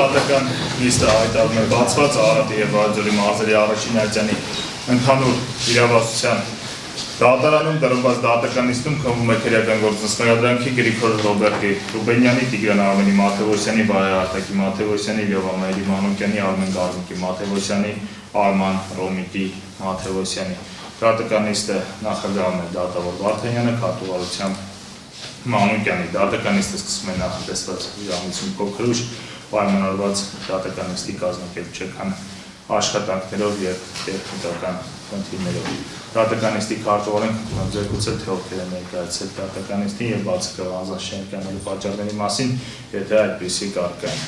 դատական լիստը հայտարարում է բացված Արարատի և Վարաջորի մարզերի առաջին ատյանի ընդհանուր իրավասության դատարանում տրված դատական լիստում քննվում է քրեական գործընկերությունների Գրիգոր Ռոբերտի Ռուբենյանի, Տիգրան Արմենի Մաթևոսյանի, Բայր Արտակի Մաթևոսյանի, Լևամայրի Մանուկյանի, Արմեն Գարմիկի Մաթևոսյանի, Արման Ռոմիկի Մաթևոսյանի դատական լիստը նախագահում է դատավոր Վարդանյանը, քարտուղարությամբ Մանուկյանի դատական լիստը սկսում է նախատեսված ժամացում փոքրուշ պայմանավորված դատական լիստի կազմակերպչական աշխատանքներով եւ տեխնիկական խնդիրներով։ Դատական լիստի քարտուղարին խնդրում ձերբուցել թե ովքեր են ներկայացել դատական լիստին եւ բացկալ անձնաշենքյանների պատճառների մասին, եթե այդպիսի կարգ են։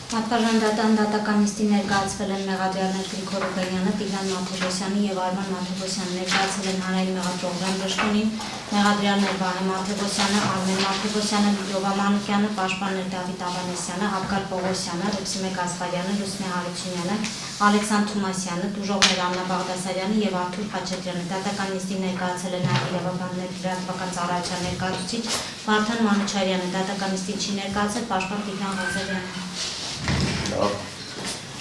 Պատվարժան դատական լիստի ներկայացվել են մեղադրյալներ Գրիգոր Ռուբենյանը, Տիգրան Մաթևոսյանը եւ Արման Մաթևոսյանը, ներկայացել են Հանրային մեղադրողական դաշտոնին, մեղադրյալներ Վահե Մաթևոսյանը, Արմեն Մաթևոսյանը, Լյուբա Մանուկյանը, պաշտպաններ Դավիթ Ավանեսյանը, Հակար Պողոսյանը, Լուսինե Գասպարյանը, Լուսինե Հարությունյանը, Ալեքսանդր Թումասյանը, դուժողներ Աննա Բաղդասարյանը եւ Արթուր Խաչատրյանը։ Դատական լիստին ներկայացել են նաեւ իրավաբաններ լրատվական ծառայության ներկայացուցիչ Վարդան Մանուչարյանը, դատական լիստին չի ներկայացել պաշտպան Տիգրան Ղազարյանը։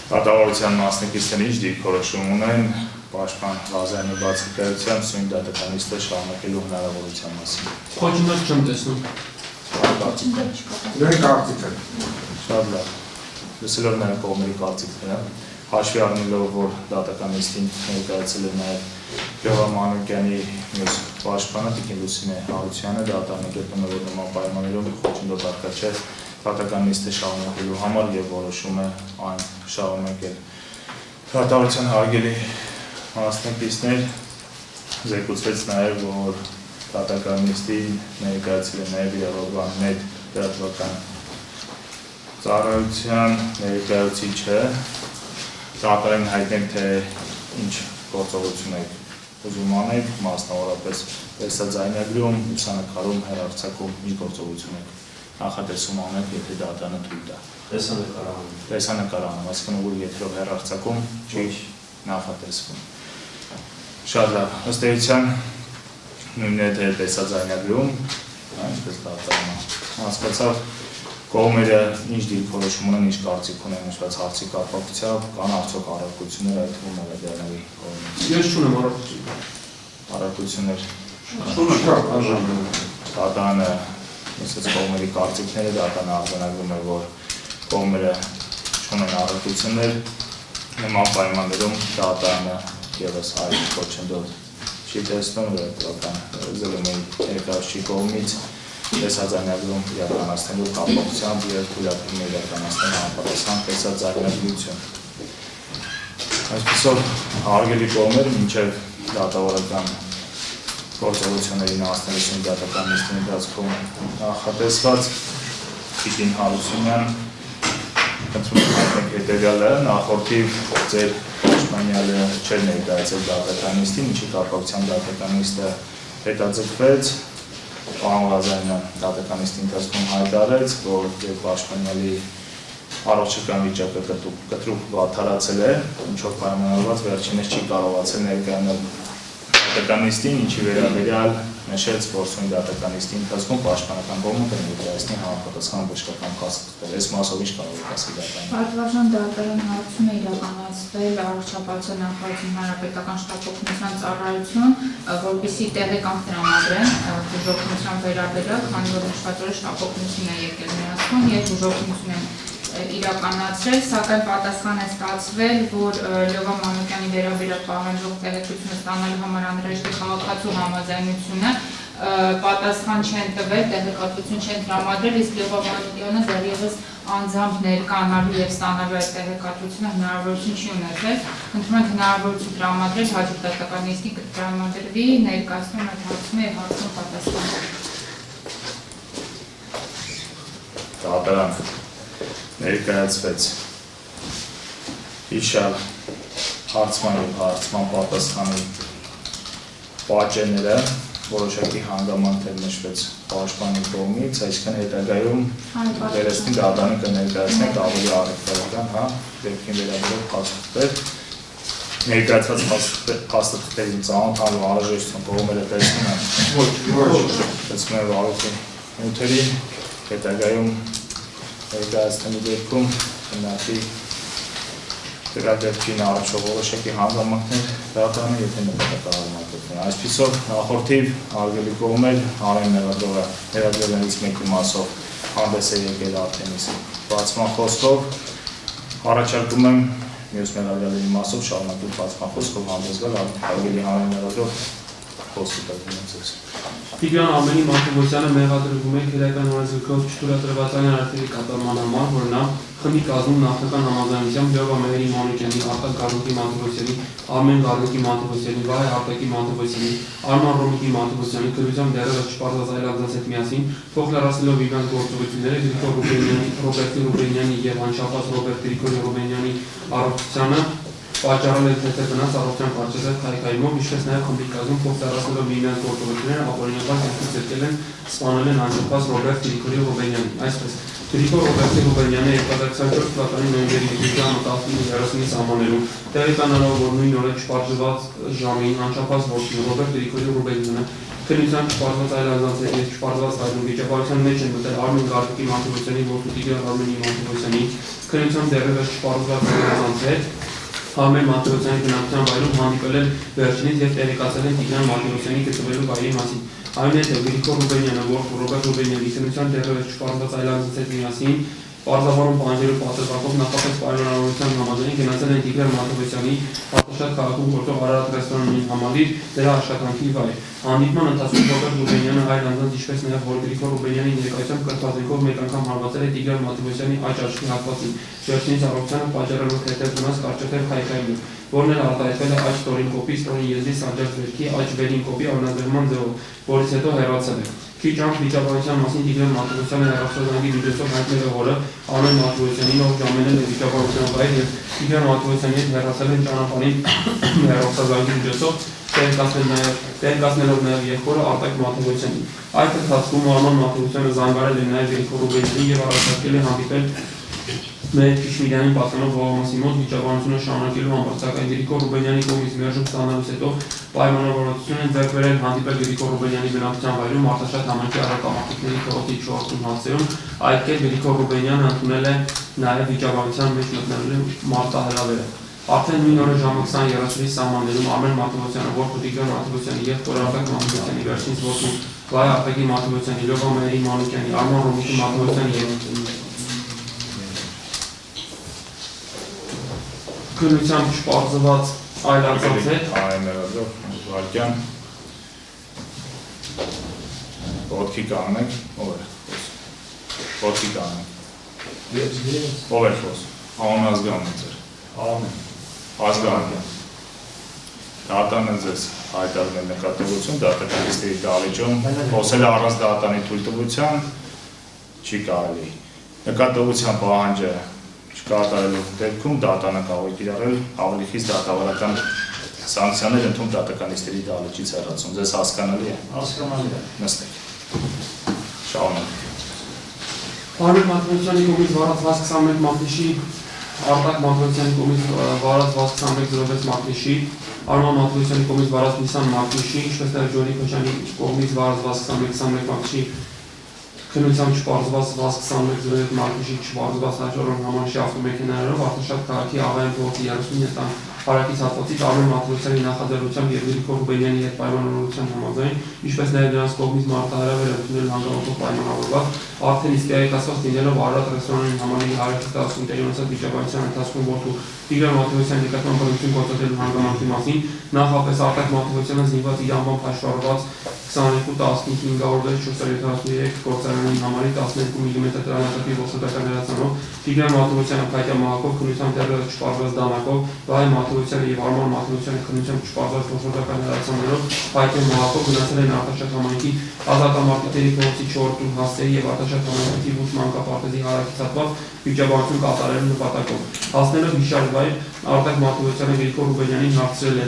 Դատավարության մասնակիցները ինչ դիրքորոշում ունեն պաշտպան Ղազարյանի բացակայությամբ սույն դատական լիստը շարունակելու հնարավորության մասին։ Խոչընդոտ չեմ տեսնում։ Դե կարծիքը։ Շատ լավ։ Լսելով նաև կողմերի կարծիքները, հաշվի առնելով, որ դատական լիստին ներկայացել է նաև Լևա Մանուկյանի մյուս պաշտպանը Տիկին Լուսինե Հարությանը, դատարանը գտնում է, որ նման պայմաններում խոչընդոտ առկա չէ դատական լիստը շարունակելու համար եւ որոշում է այն շարունակել։ Դատավարության հարգելի մասնակիցներ, զեկուցվեց նաեւ, որ դատական լիստին ներկայացել է նաեւ իրավաբաններ լրատվական ծառայության ներկայացուցիչը, դատարանին հայտնել թե ինչ գործողություն եք ուզում անել, մասնավորապես տեսաձայնագրում, լուսանկարում, հեռարձակում, ինչ գործողություն եք նախատեսում անել, եթե դատարանը թույլ տա։ Տեսանկարանում, այսինքն ուղղակի եթերով հեռարձակում չի նախատեսվում։ Շատ լավ, ըստ էության նույնն է թե տեսաձայնագրում, այնպես դատարանը հասկացավ, կողմերը ինչ դիրքորոշում ունեն, ինչ կարծիք ունեն նշված հարցի կապակցությամբ, կան արդյոք առարկություններ այդ թվում մեղադրյալների կողմից։ Ես չունեմ առարկություն։ Առարկություններ։ Շնորհակալ Դատարանը Մսած կողմերի կարծիքները դատարանը արձանագրում է, որ կողմերը չունեն առարկություններ, նման պայմաններում դատարանը ևս այլ խոչընդոտ չի տեսնում լրատվական ԶԼՄ-ի ներկայացուցիչի կողմից տեսաձայնագրում իրականացնելու կապակցությամբ եւ թույլատրում է իրականացնել համապատասխան տեսաձայնագրություն։ Այսպիսով հարգելի կողմերը մինչև դատավարական գործողություններին հասնելու դատական լիստի ընթացքում նախատեսված Տիկին Հարությունյան խնդրում եմ հայտնեք հետևյալը, նախորդիվ ձեր պաշտպանյալը չէր ներկայացել դատական լիստին, ինչի կապակցությամբ դատական լիստը հետաձգվեց, պարոն Ղազարյանը դատական լիստի ընթացքում հայտարարեց, որ ձեր պաշտպանյալի առողջական վիճակը կտրուկ վատթարացել է, ինչով պայմանավորված վերջինս չի կարողացել ներկայանալ դատական լիստին, ինչի վերաբերյալ նշեց, որ սույն դատական լիստի ընթացքում պաշտպանական կողմը կներկայացնի համապատասխան բժշկական փաստաթղթեր։ Այս մասով ինչ կարող եք ասել դատարանը։ Պատվարժան դատարան հարցում է իրականացվել առողջապահության նախարարության հանրապետական շտապօգնության ծառայություն, որպեսզի տեղեկանք տրամադրեն բուժօգնության վերաբերյալ, քանի որ նշվածորեն շտապօգնություն է եկել ներածքում եւ բուժօգնություն են իրականացրել, սակայն պատասխան է ստացվել, որ Լևա Մանուկյանի վերաբերյալ պահանջող տեղեկությունը ստանալու համար անհրաժեշտ է քաղաքացու համաձայնությունը, պատասխան չեն տվել, տեղեկատվություն չեն տրամադրել, իսկ Լևա Մանուկյանը դեռևս անձամբ ներկայանալու եւ ստանալու այդ տեղեկատվությունը հնարավորություն չի ունեցել, խնդրում ենք հնարավորություն տրամադրել հաջորդ դատական լիստի տրամադրվի, ներկայացնում այդ հարցում եւ հարցում պատասխան։ Դատարան ներկայացվեց իշալ հարցման և հարցման պատասխանի պատճենները, որոշակի հանգամանքներ նշվեց պաշտպանի կողմից, այսինքն հետագայում վերստին դատարանը կներկայացնենք ավելի առևտրական, դեպքին վերաբերող փաստաթղթեր, ներկայացված փաստաթղթերին ծանոթանալու անհրաժեշտություն կողմերը տեսնում են վարորդի նյութերի հետագայում ներկայացնելու դեպքում քննարկի դրա դեպքին առաջով որոշակի հանգամանքներ դատարանը եթե նպատակահարմատություն։ Այսպիսով նախորդիվ արգելի կողմեր Արեն Մեղադրողյանից մեկի մասով հանդես է եկել արդենից բացման խոսքով առաջարկում եմ մյուս մեղադրյալների մասով շարունակել բացման խոսքով հանդես գալ արգելի Արեն Մեղադրող խոսքի տակնացած։ Տիգրան Արմենի Մաթևոսյանը մեղադրվում է քրեական օրենսգրքով չթույլատրվածային արդյունքի կատարման համար, որ նա խմբի կազմում նախնական համաձայնությամբ Լևա Մեհերի Մանուկյանի, Արտակ Գարունկի Մաթևոսյանի, Արմեն Գարունկի Մաթևոսյանի, Վահե Արտակի Մաթևոսյանի, Արման Ռոմիկի Մաթևոսյանի քրությամբ դերևս չպարտված այլազանց հետ միասին փոխլարացնելով իրենց գործողությունները Գրիգոր Ռուբենյանի, Ռոբերտ Ռուբենյանի եւ անշապած Ռոբերտ Գրիգորի Ռուբենյանի առողջությանը պատճառել է թե վնաս առողջության բարձրացած քայքայումով, ինչպես նաև խմբի կազմում փոխհարացնելով իրենց գործողությունները ապօրինաբար կենսացել են սպանել են անշապած Ռոբերտ Գրիգորի Ռուբենյանին։ Այսպես Գրիգոր Ռոբերտ Ռուբենյանը 2024 թվականի նոյեմբերի 10:30-ի սահմաններում տեղեկանալով, որ նույն օրը չպարզված ժամին անշապած որդին Ռոբերտ Գրիգորի Ռուբենյանը քննության չպարզված այլ ազանցների եւ չպարզված այլ վիճակագրության մեջ են մտել Արմեն Գարունկի Մաթևոսյանի որդու Տիգրան Արմենի Մաթևոսյանի քննության դեռևս չպարզված ազանցներ Արմեն Մաթևոսյանի բնակության վայրում հանդիպել են վերջինից եւ տեղեկացել են Տիգրան Մաթևոսյանի գտնվելու վայրի մասին։ Այնուհետև Գրիգոր Ռուբենյանը, որդու Ռոբերտ Ռուբենյանի քննության դեռևս չպարզված այլ ազանցների միասին Պարզաբանում պանջերու պատրվակով նախապես պայմանավորության համաձայն գնացել են Տիգրան Մաթևոսյանի Պատշաճ քաղաքում գործող Արարատ ռեստորանին համալիր դրա աշխատանքի վայր։ Հանդիպման ընթացքում Ռոբերտ Ռուբենյանը այլ անձանց ինչպես նաև որ Գրիգոր Ռուբենյանի ներկայությամբ կրթվածքով մեկ անգամ հարվածել է Տիգրան Մաթևոսյանի աջ աչքի հատվածին, վերջինիս առողջությանը պատճառելով հետև վնաս կարճատև քայքայում, որն էլ արտահայտվել է աջ ստորին կոպի, ստորին եզրի սանջած վերքի, աջ վերին կոպի անձնագրման ձևով, որից հետո հեռացել է։ Քիչ անց վիճակագրության մասին Տիգրան Մաթևոսյանը հեռախոսազանգի միջոցով հայտնել է, որը Արմեն Մաթևոսյանին ով ժամանել է վիճակագրության վայր եւ Տիգրան Մաթևոսյանի հետ հեռացել են ճանապարհին հեռախոսազանգի միջոցով տեղեկացնելով նաեւ եղբորը Արտակ Մաթևոսյանին։ Այդ ընթացքում Արման Մաթևոսյանը զանգարել է նաեւ Գրիգոր Ռուբենյանին եւ առաջարկել է հանդիպել Մեր Քիշմիրյանին պատկանող ողամասի մոտ վիճակագրությունը շարունակելու համար, սակայն Գրիգոր Ռուբենյանի կողմից մերժում ստանալուց հետո պայմանավորվածություն են ձեռք բերել հանդիպել Գրիգոր Ռուբենյանի բնակության վայրում Արտաշատ համայնքի առաքամարտիկների քրոջի 4 հասցեում, այդ կերպ Գրիգոր Ռուբենյանը ընդունել է նաև վիճակագրության մեջ մտնելու մարտահրավերը։ Արդեն նույն օրը ժամը 20:30-ի սահմաններում Արմեն Մաթևոսյանը, որդու Տիգրան Մաթևոսյանի եւ Արտակ Մաթևոսյանի վերջինս որդու Վահե Արտակի Մաթևոսյանի, Լևա Մեհերի Մանուկյանի, Արման Ռոմիկի Մաթևոսյանի եւ քննությամբ չպարզված այլ անձանց հետ Վարկյան ոտքի կանենք, ով է ոտքի կանենք ով է խոս, անուն ազգանն ձեր ազգանն դատանը ձեզ հայտարարել նկատողություն, դատականիստերի դալիճում խոսել է առանց դատանի թույլտվության չի կարելի նկատողության պահանջը չկատարելու դեպքում դատանը կարող է կիրառել ավելի խիստ դատավարական սանկցիաներ ընդուն դատականիստերի դալիճից հեռացում։ Ձեզ հասկանալի է։ Հասկանալի է։ Նստեք։ Շարունակեք։ Արմեն Մաթևոսյանի կողմից վարած 21 մարտիշի, Արտակ Մաթևոսյանի կողմից վարած 2106 մարտիշի, Արման Մաթևոսյանի կողմից վարած Նիսան մարտիշի, ինչպես նաև Ջորի Փոչյանի կողմից վարած 2121 մարտիշի քննությամբ չպարզված 2106 մարտիշի չպարզված հաջորդ համանշի ավտոմեքենաներով Արտաշատ քաղաքի Աղային փողոցի 37 հարակից հատվածից Արմեն Մաթևոսյանի նախաձեռնությամբ եւ Գրիգոր Ռուբենյանի հետ պայմանավորության համաձայն, ինչպես նաև նրանց կողմից մարտահրավեր ընդունել հանգամանքով պայմանավորված, արդեն իսկ տեղեկացված լինելով Արարատ ռեստորանին համալիրի հարակից 10 տեղի ունեցած վիճակագրության ընթացքում որդու Տիգրան Մաթևոսյանի նկատմամբ բռնություն գործադրելու հանգամանքի մասին, նախապես Արտակ Մաթևոսյանը զինված իր անվամբ հաշվառված 22-15-473 գործարանային համարի 12 մմ տրամադրի ոսոտական լրացանով, Տիգրան Մաթևոսյանը փայտյա մահակով, քննությամբ դեռևս չպարզված դանակով, Վահե Մաթևոսյանը եւ Արման Մաթևոսյանը քննությամբ չպարզված ոսոտական լրացաններով, փայտյա մահակով գնացել են Արտաշատ համայնքի ազատամարտիկների փողոցի 4 հասցեի եւ Արտաշատ համայնքի 8 մանկապարտեզի հարակից հատված վիճակագրություն կատարելու նպատակով։ Հասնելով հիշարժ վայր, Արտակ Մաթևոսյանը Գրիգոր Ռուբենյանին հարցրել է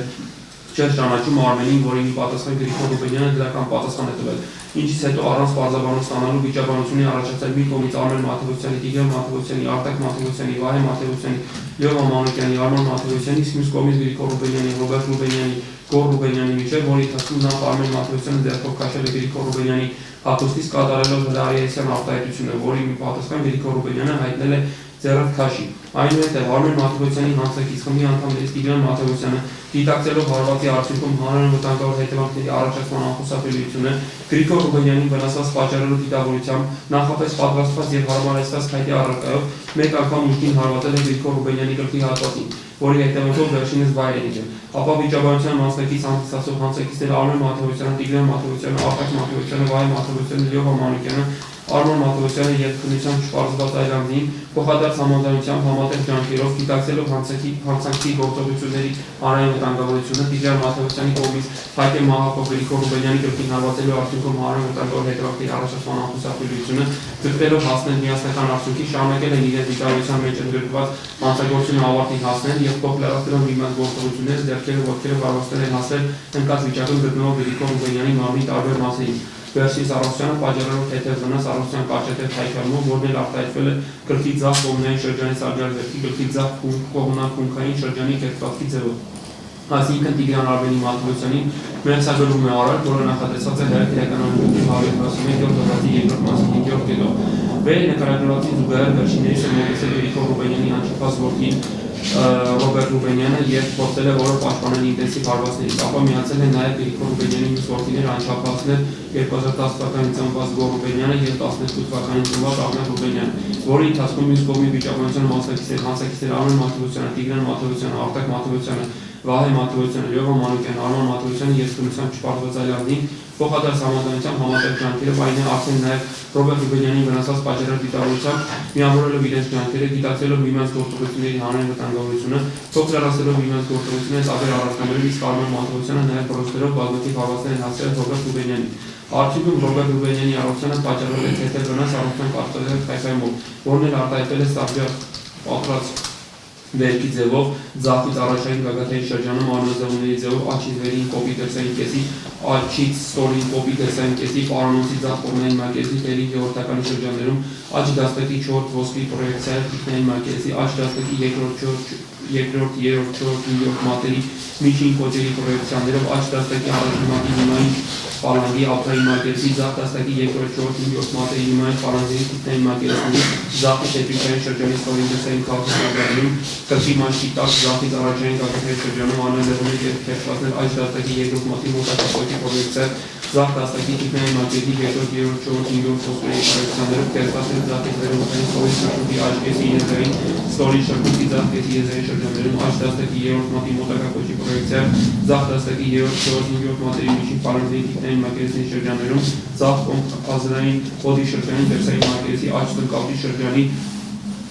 չէր ճանաչում Արմենին, որին պատասխան Գրիգոր Ռուբենյանը դրական պատասխան է տվել, ինչից հետո առանց պարզաբանում ստանալու վիճակագրությունի առաջացել մի կողմից Արմեն Մաթևոսյանի, Տիգրան Մաթևոսյանի, Արտակ Մաթևոսյանի, Վահե Մաթևոսյանի, Լևա Մանուկյանի, Արման Մաթևոսյանի, իսկ մյուս կողմից Գրիգոր Ռուբենյանի, Ռոբերտ Ռուբենյանի, Գոր Ռուբենյանի միջև, որի ընթացքում նա Արմեն Մաթևոսյանը ձեռքով քաշել է Գրիգոր Ռուբենյանի հատուցից կատարելով հրահրիացիան արտահայտությունը, որի մի պատասխան Գրիգոր Ռուբենյանը հայտնել է ձեռնքաշի։ Այնուհետև Արմեն Մաթևոսյանի հանցակից խմբի անդամներից Տիգրան Մաթևոսյանը դիտակցելով հարվածի արդյունքում հանրային վտանգավոր հետևանքների առաջացման անխուսափելիությունը Գրիգոր Ռուբենյանին վնասված պատճառելու դիտավորությամբ նախապես պատրաստված եւ հարմարեցված քայլի առարկայով մեկ անգամ ուժգին հարվածել է Գրիգոր Ռուբենյանի գլխի հատվածին, որի հետևանքով վերջինս վայր է եկել։ Ապա վիճաբանության մասնակից հանդիսացող հանցակիցները Արմեն Մաթևոսյանը, Տիգրան Մաթևոսյանը, Արտակ Մաթևոսյանը, Վահե Մաթևոսյանը, Լիովա Մանուկյանը, Արմեն Մաթևոսյանը եւ քննությամբ չպարզված այլանդին փոխադարձ համաձայնությամբ համատեղ ջանքերով դիտակցելով հանցանքի գործողությունների հանրային վտանգավորությունը Տիգրան Մաթևոսյանի կողմից Հայկ Մահակով Գրիգոր Ռուբենյանի գլխին հարվածելու արդյունքում հանրային վտանգավոր հետևանքների առաջացման անխուսափելիությունը ձգտելով հասնել միասնական արդյունքի շարունակել են իրենց դիտավորության մեջ ընդգրկված հանցագործությունը ավարտին հասնել եւ փոխ լրացնելով միմյանց գործողությունները ձեռքերը ոտքերը կարողացել են հասնել ընկած վիճակում գտնվող Գրիգոր Ռուբենյանի մարմնի տարբեր մասերին։ Վերջինս Արարողյանը պատճառելով թեթև վնաս Արարողյան կարճատև թայքարմով, որն էլ արտահայտվել է գլխի ձախ կողմնային շրջանի սարդարվերքի գլխի ձախ կողմնակունքային շրջանի կերտվածքի ձևով։ Այսինքն Տիգրան Արմենի Մաթևոսյանին մերձագրում է արել, որը նախատեսված է հայերականանունի 131-րդ հոդվածի երկրորդ մասի 5-րդ կետով։ Վեր նկարագրվածին զուգահեռ վերջիններիս է մոտեցել Գրիգոր Ռուբենյանի անչափած որդին Ռոբերտ Ռուբենյանը եւ փորձել է որը պաշտպանել ինտենսիվ հարվածներից, ապա միացել է նաեւ Գրիգոր Ռուբենյանի մյուս որդիները անչափածներ 2010 թվականին ծնված Գոր Ռուբենյանը եւ 12 թվականին ծնված Աղմեդ Ռուբենյանը, որի ընթացքում մյուս կողմի վիճակայության հանցակիցներ Արմեն Մաթևոսյանը, Տիգրան Մաթևոսյանը, Արտակ Մաթևոսյանը, Վահե Մաթևոսյանը, Լիովա Մանուկյանը, Արման Մաթևոսյանը եւ քննությամբ չպարզված այլանդին փոխադարձ համաձայնությամբ համատեղ ջանքերով այն է արդեն նաեւ Ռոբերտ Ռուբենյանի վնասած պատճառի դիտավորությամբ միավորելով իրենց ջանքերը, դիտակցելով միմյանց գործողությունների հանրային վտանգավորությունը, փոխ լրացնելով միմյանց գործողությունները տարբեր առարկաներով, իսկ Արմեն Մաթևոսյանը նաեւ փորձելով բազմաթիվ հարվածներ են հասցրել Ռոբերտ Ռուբենյանին։ Արդյունքում Ռոբերտ Ռուբենյանի առողջանը պատճառել է թեթև վնաս Արարողյան կարճատև թայքայմով, որն էլ արտահայտվել է ստաբիլ պատրած վերքի ձևով, ձախից առաջային գագաթայի շրջանում արմեզեղունների ձևով աչից վերին կոպի դերսային կեսի, աչից ստորին կոպի դերսային կեսի, պարանոցի ձախ կողմնային մակերեսի թերի ժողովրդականի շրջաններում, աչ դաստակի 4 ոսկի պրոյեկցիա թիկնային մակերեսի, աչ դաստակի երկրորդ, երրորդ, չորրորդ, հինգերորդ մատերի միջին կոճերի պրոյեկցիաներով, աչ դաստակի առաջին մատի հիմային Պալանգի ապրային մակերեսի, ձախ դաստակի երկրորդ, չորրորդ, հինգերորդ մատերի հիմային պալանգերի թիկնային մակերեսների, ձախի տետրիկային շրջանի ստորին դերսային քաղաքացիականներում, կրկի մաշկի տակ ձախից առաջային գագաթայի շրջանում արմեզեղունի կերպվածներ աչ դաստակի երկրորդ մատի մոտակապոյքի պրոյեկցիա, ձախ դաստակի թիկնային մակերեսի երկրորդ, երրորդ, չորրորդ, հինգերորդ ոսկրերի պրոյեկցիաներով կերպվածներ ձախից վերոնքային ստորի շրջանի աչքեսի եզրային ստորի շրջանի ձախ կեսի եզրային շրջաններում աչ դաստակի երրորդ մատի մոտակապոյքի պրոյեկցիա, ձախ դաստակի երրորդ, չորրորդ, հինգերորդ մատերի միջին պալանգերի թիկնային մակերեսի շրջաներում, ձախ ազրային խոդի շրջանի դերսային մակերեսի աչ տնկավի շրջանի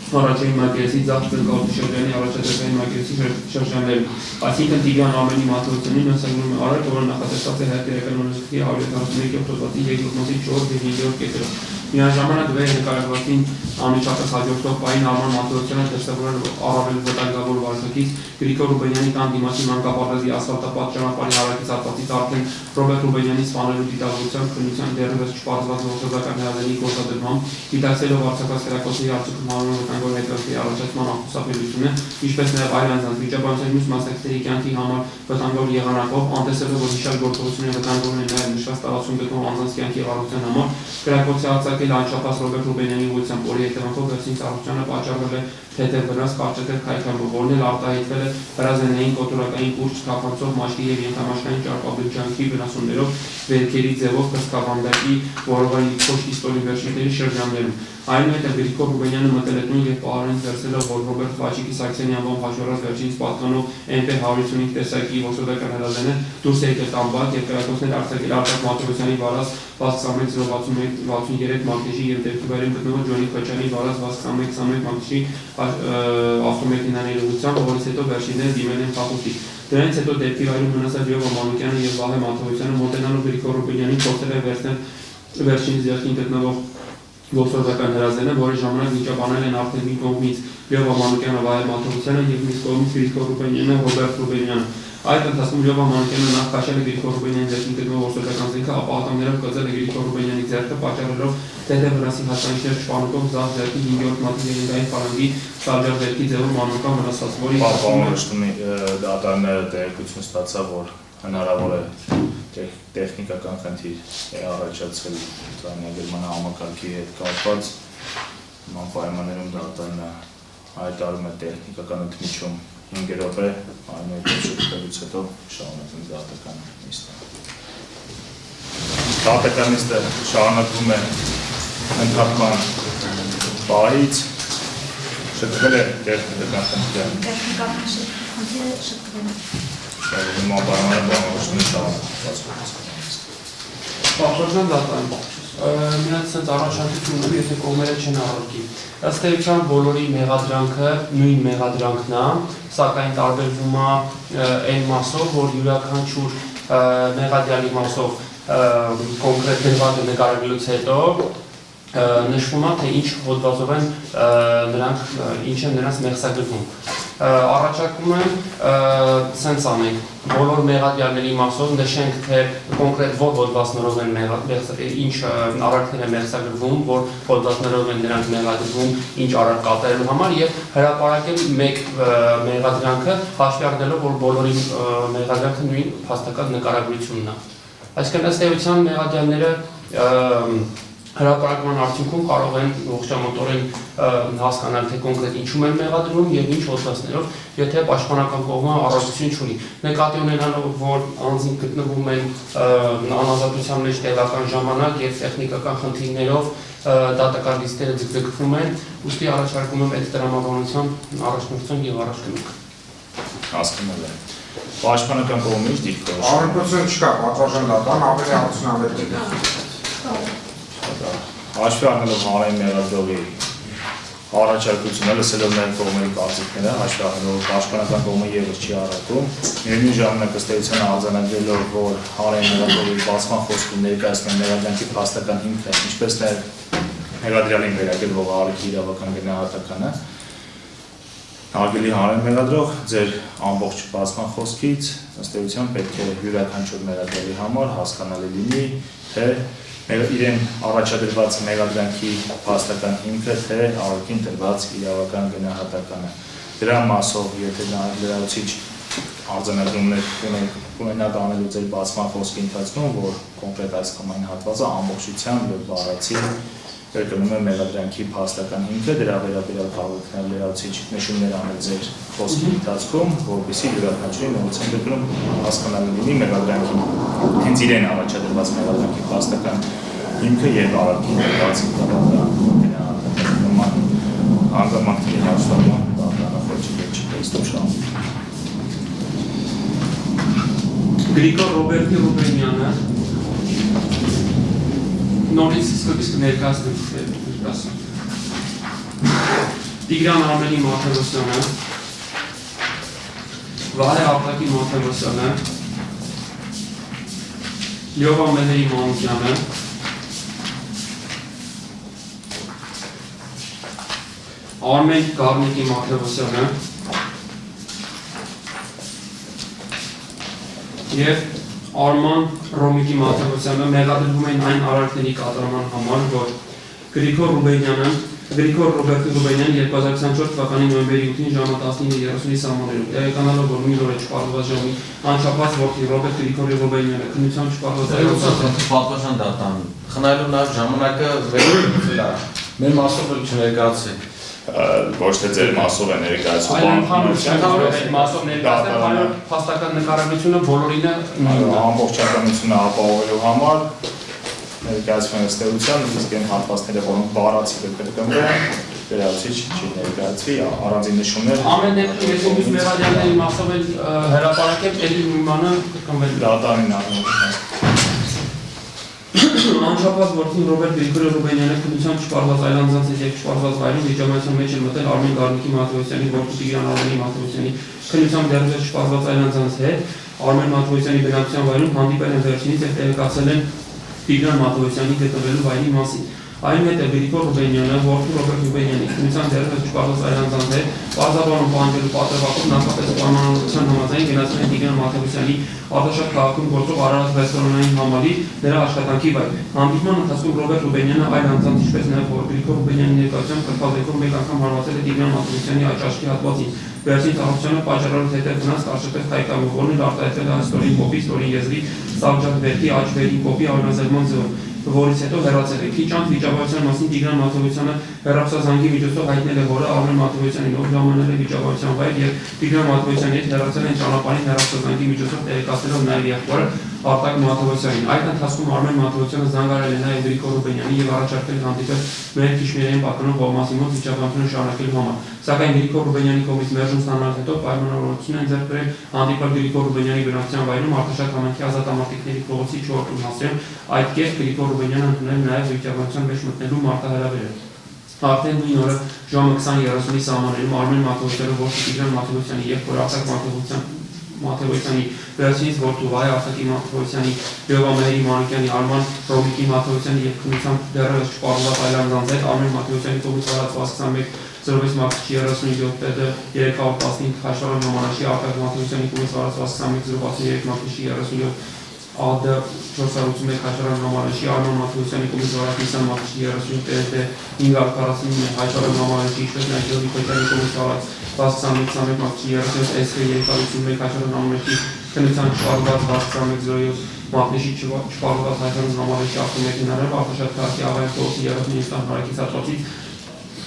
առաջային մակերեսի, ձախ տնկավի շրջանի առաջադեպային մակերեսի շրջաններում։ Այսինքն Տիգրան Արմենի Մաթևոսյանին մերձագրում է արել, որը նախատեսված է հայերականանունի 141-րդ հոդվածի երկրորդ մասի 4-րդ եւ 5-րդ կետերով։ Միաժամանակ վեր նկարագրվածին անմիջապես հաջորդող պահին Արման Մաթևոսյանը դրսևորել առավել վտանգավոր վարքագիծ Գրիգոր Ռուբենյանի տան դիմացի մանկապարտեզի ասֆալտապատ ճանապարհի հարակից հատվածից արդեն Ռոբերտ Ռուբենյանի սպանելու դիտավորությամբ քննության դեռևս չպարզված ողջական հրազենի գործադրմամբ դիտակցելով արձակած կրակոցների արդյունքում հանրային վտանգավոր հետևանքների առաջացման անխուսափելիությունը, ինչպես նաև այլ անձանց վիճաբանության մյուս մասնակիցների կյանքի համար վտանգավոր եղանակով, անտեսելով որ հիշալ գործողությունները վտանգավոր են նաև նշված տարածքում գտնվող անձանց կյանքի առողջության համար, կրակոցի արձակել անչափած Ռոբերտ Ռուբենյանի ուղղությամբ, որի հետևանքով վերջին առողջանը պատճառել է թեթև վնաս կարճատև քայքայմով, որն էլ արտահայտվել է հրազենային կոտորակային կուրջ թափանցող մաշկի եւ ենթամաշկային ճարպաբջջանքի վնասումներով վերքերի ձևով կրծքավանդակի որովայնի փոշի ստորի վերջինների շրջաններում։ Այնուհետև Գրիգոր Ռուբենյանը մտել է տուն եւ պահարին դերսելով, որ Ռոբերտ Վաչիկի Սաքսենի անվան հաշվառած վերջինս պատկանող MP155 տեսակի ոսորդական հրազենը դուրս է եկել տամբակ եւ կրակոցներ արձակել Արտակ Մաթևոսյանի վարած 61-063 մակնիշի եւ դեպքի վայրում գտնվող Ջոնի Քոչյանի վարած 61-21 մակնիշի ավտոմեքենաների ուղղությամբ, որից հետո վերջինները դիմել են փախուստի։ Դրանից հետո դեպքի վայրում մնացած Լիովա Մանուկյանը եւ Վահե Մաթևոսյանը մոտենալով Գրիգոր Ռուբենյանին փորձել են վերցնել վերջինիս ձեռքին գտնվող ոսորդական հրազենը, որի ժամանակ վիճաբանել են արդեն մի կողմից Լիովա Մանուկյանը, Վահե Մաթևոսյանը եւ մյուս կողմից Գրիգոր Ռուբենյանը, Ռոբերտ Ռուբենյանը։ Այդ ընթացքում Լիովա Մանուկյանը նախ քաշել է Գրիգոր Ռուբենյանի ձեռքին գտնվող ոսորդական զենքը, ապա ատամներով կծել է Գրիգոր Ռուբենյանի ձեռքը, պատճառելով թեթև վնասի հաստանիշներ չպանուկող ձախ ձեռքի 5-րդ մատի երանգային պալանգի սարժար վերքի ձևով մանուկան վնասված, որի դատարանը տեղեկություն ստացավ, որ հնարավոր է տեխնիկական խնդիր է առաջացել ծանրագրման համակարգի հետ կապված, նման պայմաններում դատարանը հայտարարում է տեխնիկական ընդմիջում 5 րոպե, այնուհետև շփվելուց հետո շարունակում դատական նիստը։ Դատական նիստը շարունակվում է ընդհանրման պահից, շփվել է տեխնիկական խնդիրը։ Տեխնիկական խնդիրը շփվել է։ Հիմա բարմանը բանավորությունը շարունակված։ Պաշտպան դատան։ Միած sense առաջարկությունները, եթե կողմերը չեն առարկի։ Ըստ էության բոլորի մեղադրանքը նույն մեղադրանքն է, սակայն տարբերվում է այն մասով, որ յուրաքանչյուր մեղադրյալի մասով կոնկրետ դրված է նկարագրելուց հետո նշվում է, թե ինչ հոդվածով են նրանք ինչ են նրանց մեղսագրվում։ Առաջարկում եմ սենց անենք, բոլոր մեղադրյալների մասով նշենք, թե կոնկրետ որ հոդվածներով են ինչ արարքներ են մեղսագրվում, որ հոդվածներով են նրանք մեղադրվում, ինչ արարք կատարելու համար եւ հրապարակել մեկ մեղադրանքը հաշվի առնելով, որ բոլորի մեղադրանքը նույն փաստական նկարագրությունն է։ Այսինքն ըստ էության մեղադրյալները հրապարակման արդյունքում կարող են ողջամտորեն հասկանալ, թե կոնկրետ ինչում են մեղադրում եւ ինչ հոդվածներով, եթե պաշտպանական կողմը առարկություն չունի։ Նկատի ունենալով, որ անձին գտնվում են անազատության մեջ տևական ժամանակ եւ տեխնիկական խնդիրներով դատական լիստերը ձգձգվում են, ուստի առաջարկում եմ այդ տրամաբանության առաջնորդություն եւ առաջնորդ։ Հասկանում եմ։ Պաշտպանական կողմից դիրքորոշում։ Առնչություն չկա, պատվական դատան ավելի արդյունավետ է։ Հաշվի առնելով հանրային մեղադրողի առաջարկությունը, լսելով նաև կողմերի կարծիքները, հաշվի առնելով պաշտպանական կողմը ևս չի առարկում, միևնույն ժամանակ ըստ էության արձանագրելով, որ հանրային մեղադրողի բացման խոսքում ներկայացնում են մեղադրանքի փաստական հիմքը, ինչպես նաև մեղադրյալին վերագրվող ալիքի իրավական գնահատականը, հարգելի հանրային մեղադրող, ձեր ամբողջ բացման խոսքից ըստ էության պետք է յուրաքանչյուր մեղադրյալի համար հասկանալի լինի, թե իրեն առաջադրված մեղադրանքի փաստական հիմքը, թե ալիքին տրված իրավական գնահատականը։ Դրա մասով, եթե լրացուցիչ արձանագրումներ ունենա տանելու ձեր բացման խոսքի ընթացքում, որ կոնկրետ այս կամ այն հատվածը ամբողջությամբ եւ բառացի կրկնում է մեղադրանքի փաստական հիմքը, դրա վերաբերյալ կարող եք լրացուցիչ նշումներ անել ձեր խոսքի ընթացքում, որպեսզի յուրաքանչյուրին նորից դեպքում հասկանալի լինի մեղադրանքի հենց իրեն առաջադրված մեղադրանքի փաստական հիմքը եւ արարքի տրված նման անգամակների հաշվառման բանախոչի վերջի տեքստով շահում։ Գրիգոր Ռոբերտի Ռուբենյանը նորից սկզբից կներկայացնեմ Տիգրան Արմենի Մաթևոսյանը, Վահե Արտակի Մաթևոսյանը, Լյովա Մեհերի Մանուկյանը, Արմեն Գառնիկի Մաթևոսյանը եւ Արման Ռոմիկի Մաթևոսյանը մեղադրվում են այն արարքների կատարման համար, որ Գրիգոր Ռոբերտի Ռուբենյանը 2024 թվականի նոյեմբերի 8-ին ժամը 19:30-ի սահմաններում տեղեկանալով, որ նույն օրը չպարզված ժամի անչափված որդի Ռոբերտ Գրիգորի Ռուբենյանը քննության չպարզված պատվական դատան խնայելու նաև ժամանակը վերցնել է մեր մասով էլ չներկայացրեք Ոչ թե ձեր մասով է ներկայացում, այլ մասով ներկայացնել փաստական նկարագրությունը բոլորին է ամբողջականությունը ապահովելու համար ներկայացվում է ըստեյության, իսկ այն հատվածները, որոնք բառացի կկրկնվեն, վերացիչ չի ներկայացվի, առանձին նշումներ։ Ամեն դեպքում ես ում մեղադրյալների մասով էլ հրապարակեմ, էլի նույնմանը կրկնվել։ Դատարանին առնում։ Անշապված որդին Ռոբերտ Գրիգորի Ռուբենյանը քննության չպարզված այլ անձանց հետ եւ չպարզված վայրում վիճամայության մեջ էր մտել Արմեն Գառնիկի Մաթևոսյանի որդի Տիգրան Արմենի Մաթևոսյանի քննությամբ դեռևս չպարզված այլ անձանց հետ Արմեն Մաթևոսյանի բնակության վայրում հանդիպել են վերջինից եւ տեղեկացել են Տիգրան Մաթևոսյանի գտնվելու վայրի մասին։ Այնուհետև Գրիգոր Ռուբենյանը որդի Ռոբերտ Ռուբենյանի քննության դեռևս չպարզված այլ անձանց հետ բարձրաբանում պահանջելու պատրվակով նախապես պայմանավորության համաձայն գնացել են Տիգրան Մաթևոսյանի Արտաշատ քաղաքում գործող Արարատ ռեստորանային համալի նրա աշխատանքի վայր։ Հանդիպման ընթացքում Ռոբերտ Ռուբենյանը այլ անձանց, ինչպես նաև Գրիգոր Ռուբենյանի ներկայությամբ կրկնվելով մեկ անգամ հարվածել է Տիգրան Մաթևոսյանի աջ աչքի հատվածին։ Վերջին ծառայությունը պատճառով հետև գնաց կարճատև քայքավը, որն արտահայտվել է ստորին կոպի, ստորին եզրի, սաղջատ վերքի, աջ վերին կոպի արյունազերման ձևով։ որից հետո հեռացել է։ Քիչ անց վիճաբանության մասին Տիգրան Մաթևոսյանը հեռախոսազանգի միջոցով հայտնել է, որ Արմեն Մաթևոսյանին ով ժամանել է վիճաբանության վայր եւ Տիգրան Մաթևոսյանի հետ հեռացել են ճանապարհին հեռախոսազանգի միջոցով տեղեկացնելով նաեւ եղբորը Արտակ Մաթևոսյանին։ Այդ ընթացքում Արմեն Մաթևոսյանը զանգարել է նաեւ Գրիգոր Ռուբենյանին եւ առաջարկել հանդիպել մեր քիշմերային պատկանող Ղովմասի մոտ վիճաբանությունը շարունակելու համար։ Սակայն Գրիգոր Ռուբենյանի կողմից մերժում ստանալուց հետո պայմանավորվածություն են ձեռք բերել հանդիպել Գրիգոր Ռուբենյանի բնակության վայրում Արտաշատ համայնքի ազատամարտիկների փողոցի 4 մասում։ Այդ կերպ Գրիգոր Ռուբենյանը ընդունել նաեւ վիճաբանության մեջ մտնելու մարտահրավերը։ Արդեն նույն օրը ժամը 20:30-ի սահմաններում Արմեն Մաթևոսյանը ոչ Տիգրան Մաթևոսյանի եւ Արտակ Մաթևոսյանի վերջինիս որդու Վայ Արտակի Մաթևոսյանի Լևամերի Մանուկյանի Արման Ռոբիկի Մաթևոսյանի եւ քննությամբ դեռևս չպարզված այլ անձանց հետ Արմեն Մաթևոսյանի կողմից վարած 21 մարտի 37 ՏԴ 315 Խաշարան Մանաշի Արտակ Մաթևոսյանի կողմից վարած 21 մարտի 37 ԱԴ 461 Խաշարան Մանաշի Արման Մաթևոսյանի կողմից վարած 20 մարտի 37 ՏԴ 549 Խաշարան Մանաշի ինչպես նաեւ Գյորգի Պետյանի կողմից վարած 21 մարտի 37 ՍՀ 351 Խաշարան Մանաշի քննության չպարզված 2107 մատնեշի չպարզված Խաշարան Մանաշի ավտոմեքենաներով Արտաշատ քաղաքի Աղային փողոցի 39 հարակից հատվածից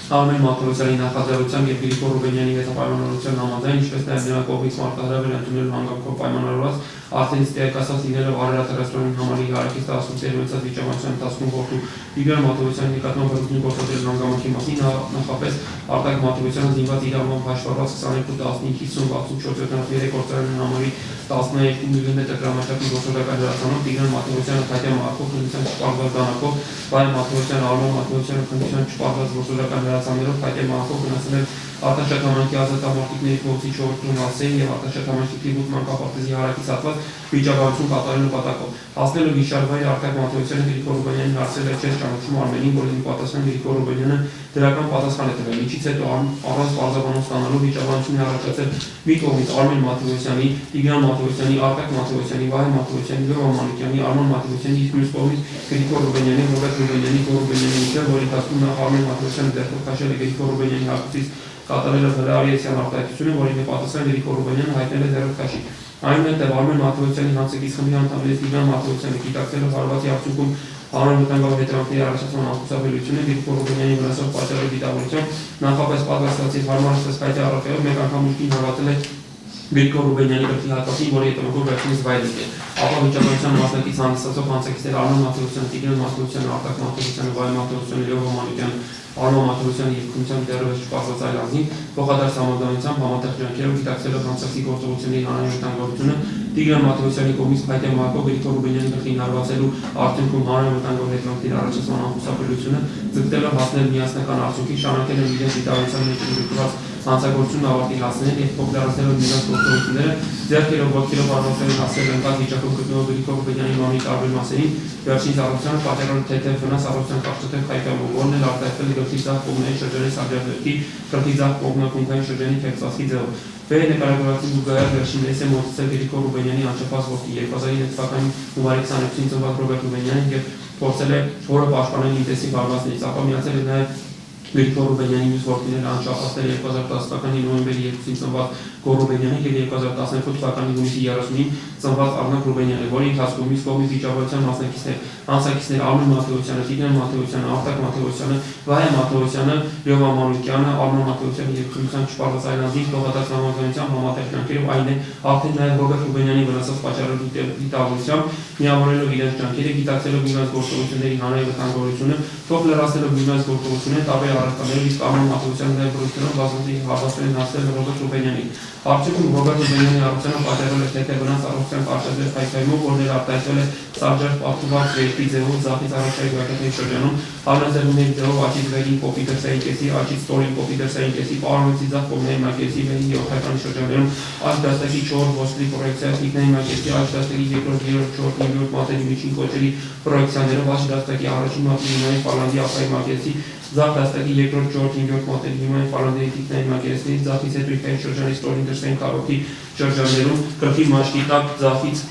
Արմեն Մաթևոսյանի նախաձեռնությամբ եւ Գրիգոր Ռուբենյանի հետ պայմանավորության համաձայն, ինչպես նաեւ նրա կողմից մարտահրավեր ընդունելու հանգամանքով պայմանավորված, արդեն տեղեկացած լինելով Արարատերաստրոնի համալի հարակից 18 ունեցած վիճաբանության ընթացքում որդու Տիգրան Մաթևոսյանի նկատմամբ բռնություն գործադրելու հանգամանքի մասին նախապես Արտակ Մաթևոսյանը զինված իրավամբ հաշվառված 22-15-50-64-73 գործարանի համալի 12 մմ դրամաչափի գործողական դրացանով Տիգրան Մաթևոսյանը Թաթյա Մարկով քննության չպարզված դանակով, Վայ Մաթևոսյանը Արմեն Մաթևոսյանը քննության չպարզված գործողական դրացաններով Թաթյա Մարկով գնացել Արտաշատ համայնքի ազատամարտիկների փողոցի 4 մասեր եւ Արտաշատ համայնքի Տիգուտման կապարտեզի հարակից հատված վիճաբանություն կատարելու նպատակով։ Հասնելով Վիշարվայր Արտակ Մաթևոսյանը Գրիգոր Ռուբենյանին հարցրել է չէ ճանաչում Արմենին, որին պատասխան Գրիգոր Ռուբենյանը դրական պատասխան է տվել, ինչից հետո առանց պարզաբանող ստանալու վիճաբանություն է առաջացել մի կողմից Արմեն Մաթևոսյանի, Տիգրան Մաթևոսյանի, Արտակ Մաթևոսյանի, Վահե Մաթևոսյանի, Լևա Մանուկյանի, Արման Մաթևոսյանի, իսկ մյուս կողմից Գրիգոր Ռուբենյանի, Ռոբերտ Ռուբենյանի, Գոր Ռուբենյանի միջև, որի ընթացքում նա Արմեն Մաթևոսյանը ձեռքով քաշել է Գրիգոր Ռուբենյանի հագուստից կատարելով հրավիրության արտահայտությունը, որին պատասխան Գրիգոր Ռուբենյանը հայտնել է ձեռքքաշի։ Այնուհետև Արմեն Մաթևոսյանի հանցագից խմբի անդամներից Տիգրան Մաթևոսյանը գիտակցելով հարվածի արդյունքում անվտանգավոր հետևանքների առաջացման անխուսափելիությունը Գրիգոր Ռուբենյանի վնասող պատճառի դիտավորությամբ նախապես պատրաստած հարմար սպասկայքի առարկայով մեկ անգամ ուժգին հավատել է Գրիգոր Ռուբենյանի գլխի հատվածին, որի հետևանքով վերջինս վայելել է։ Ապա վիճաբանության մասնակից հանդիսացող հանցագիծներ Արմեն Մաթևոսյանը, Տիգրան Մաթևոսյանը, Արտակ Մաթևոսյանը, Վահե Մաթևոսյանը, Լևա Մանուկյանը, Արման Մաթևոսյանի եւ քննության դերևս չպարզված այլ ազնիվ փոխադարձ համաձայնությամբ համատեղ ջանքերով գիտակցելով հանցակցի գործողությունների հանրավտանգավորությունը Տիգրան Մաթևոսյանի կողմից Թաթյա Մարկով Գրիգոր Ռուբենյանի գլխին հարվածելու արդյունքում հանրավտանգավոր հետևանքների առաջացման անխուսափելիությունը ձգտելով հասնել միասնական արդյունքի շարունակել են իրենց դիտավորության մեջ ընդգրկված հանցագործությունն ավարտի հասնել եւ փոխդարձնելով նրանց գործողությունները ձեռքերով ոտքերով առողջորեն հասել ընկած վիճակում գտնվող Գրիգոր Ռուբենյանի մամի տարբեր մասերին վերջինս առողջանը պատճառել թեթև վնաս առողջան կապչտել հայկայում որն էլ արտահայտվել գլխի ձախ կողմնային շրջանի սարդյակի գլխի ձախ կողմնակունքային շրջանի թեքստացի ձևով Վեր նկարագրվածի զուգահեռ վերջիններս է մոտեցել Գրիգոր Ռուբենյանի անչափած որդի 2009 թվականի հունվարի 29-ին ծնված Ռոբերտ Ռուբենյանին եւ փորձել է հորը պաշտպանել ինտենսիվ հարվածներից, ապա միացել է նաեւ Գրիգոր Ռուբենյանի մյուս որդիները անչափացնել 2010 թվականի նոյեմբերի 2-ին ծնված Գոր Ռուբենյանի եւ 2012 թվականի հունիսի 30-ին ծնված Արնակ Ռուբենյանը, որի ընթացքում մյուս կողմից վիճաբանության մասնակիցներ Արմեն Մաթևոսյանը, Տիգրան Մաթևոսյանը, Արտակ Մաթևոսյանը, Վահե Մաթևոսյանը, Լևա Մանուկյանը, Արման Մաթևոսյանը եւ քննության չպարզված այլ անձինք փոխադարձ համաձայնությամբ համատեղ ջանքերով այն է արդեն նաեւ Ռոբերտ Ռուբենյանի վնասած պատճառի դիտավորությամբ միավորելով իրենց ջանքերը, գիտակցելով իրենց գործողությունների հանրավտանգավորությունը, թող լրացնելով իրենց գործողությունները տարբեր առարկաներով իսկ Արման Մաթևոսյանը նաեւ բռնությունով բազմաթիվ հարվածներ հասցրել Ռոբերտ Ռուբենյանին։ Արդյունքում Ռոբերտ Ռուբենյանի առողջանը պատճառել է թեթև վնաս առողջության կարճատև հայկայմով, որներ արտահայտվել է սարժար պատված վերքի ձևով զախից առաջայի գագաթների շրջանում, հանրաձեռնումների ձևով աճից վերին կոպի դրսային կեսի, աճից ստորին կոպի դրսային կեսի, պարոնոցի ձախ կողմնային մակերեսի վերին եւ օգնականի շրջաններում, աճ դաստակի 4 ոսկրի պրոյեկցիա, տիկնային մակերեսի, աճ դաստակի 2-րդ, 3-րդ, 4-րդ, 5-րդ մատերի միջին կոճերի պրոյեկցիաներով, աճ դաստակի առաջին մատերի հիմնային ֆալանդի ապայի մակերեսի, Զախ դաստակի 2-րդ, 4-րդ, 5-րդ մատերի հիմնային ֆալանդերի տիկնային մակերեսների, զախից հետո իքային շրջանի ստորին դրսային կարոտի շրջաններում, գլխի մաշկի տակ, զախից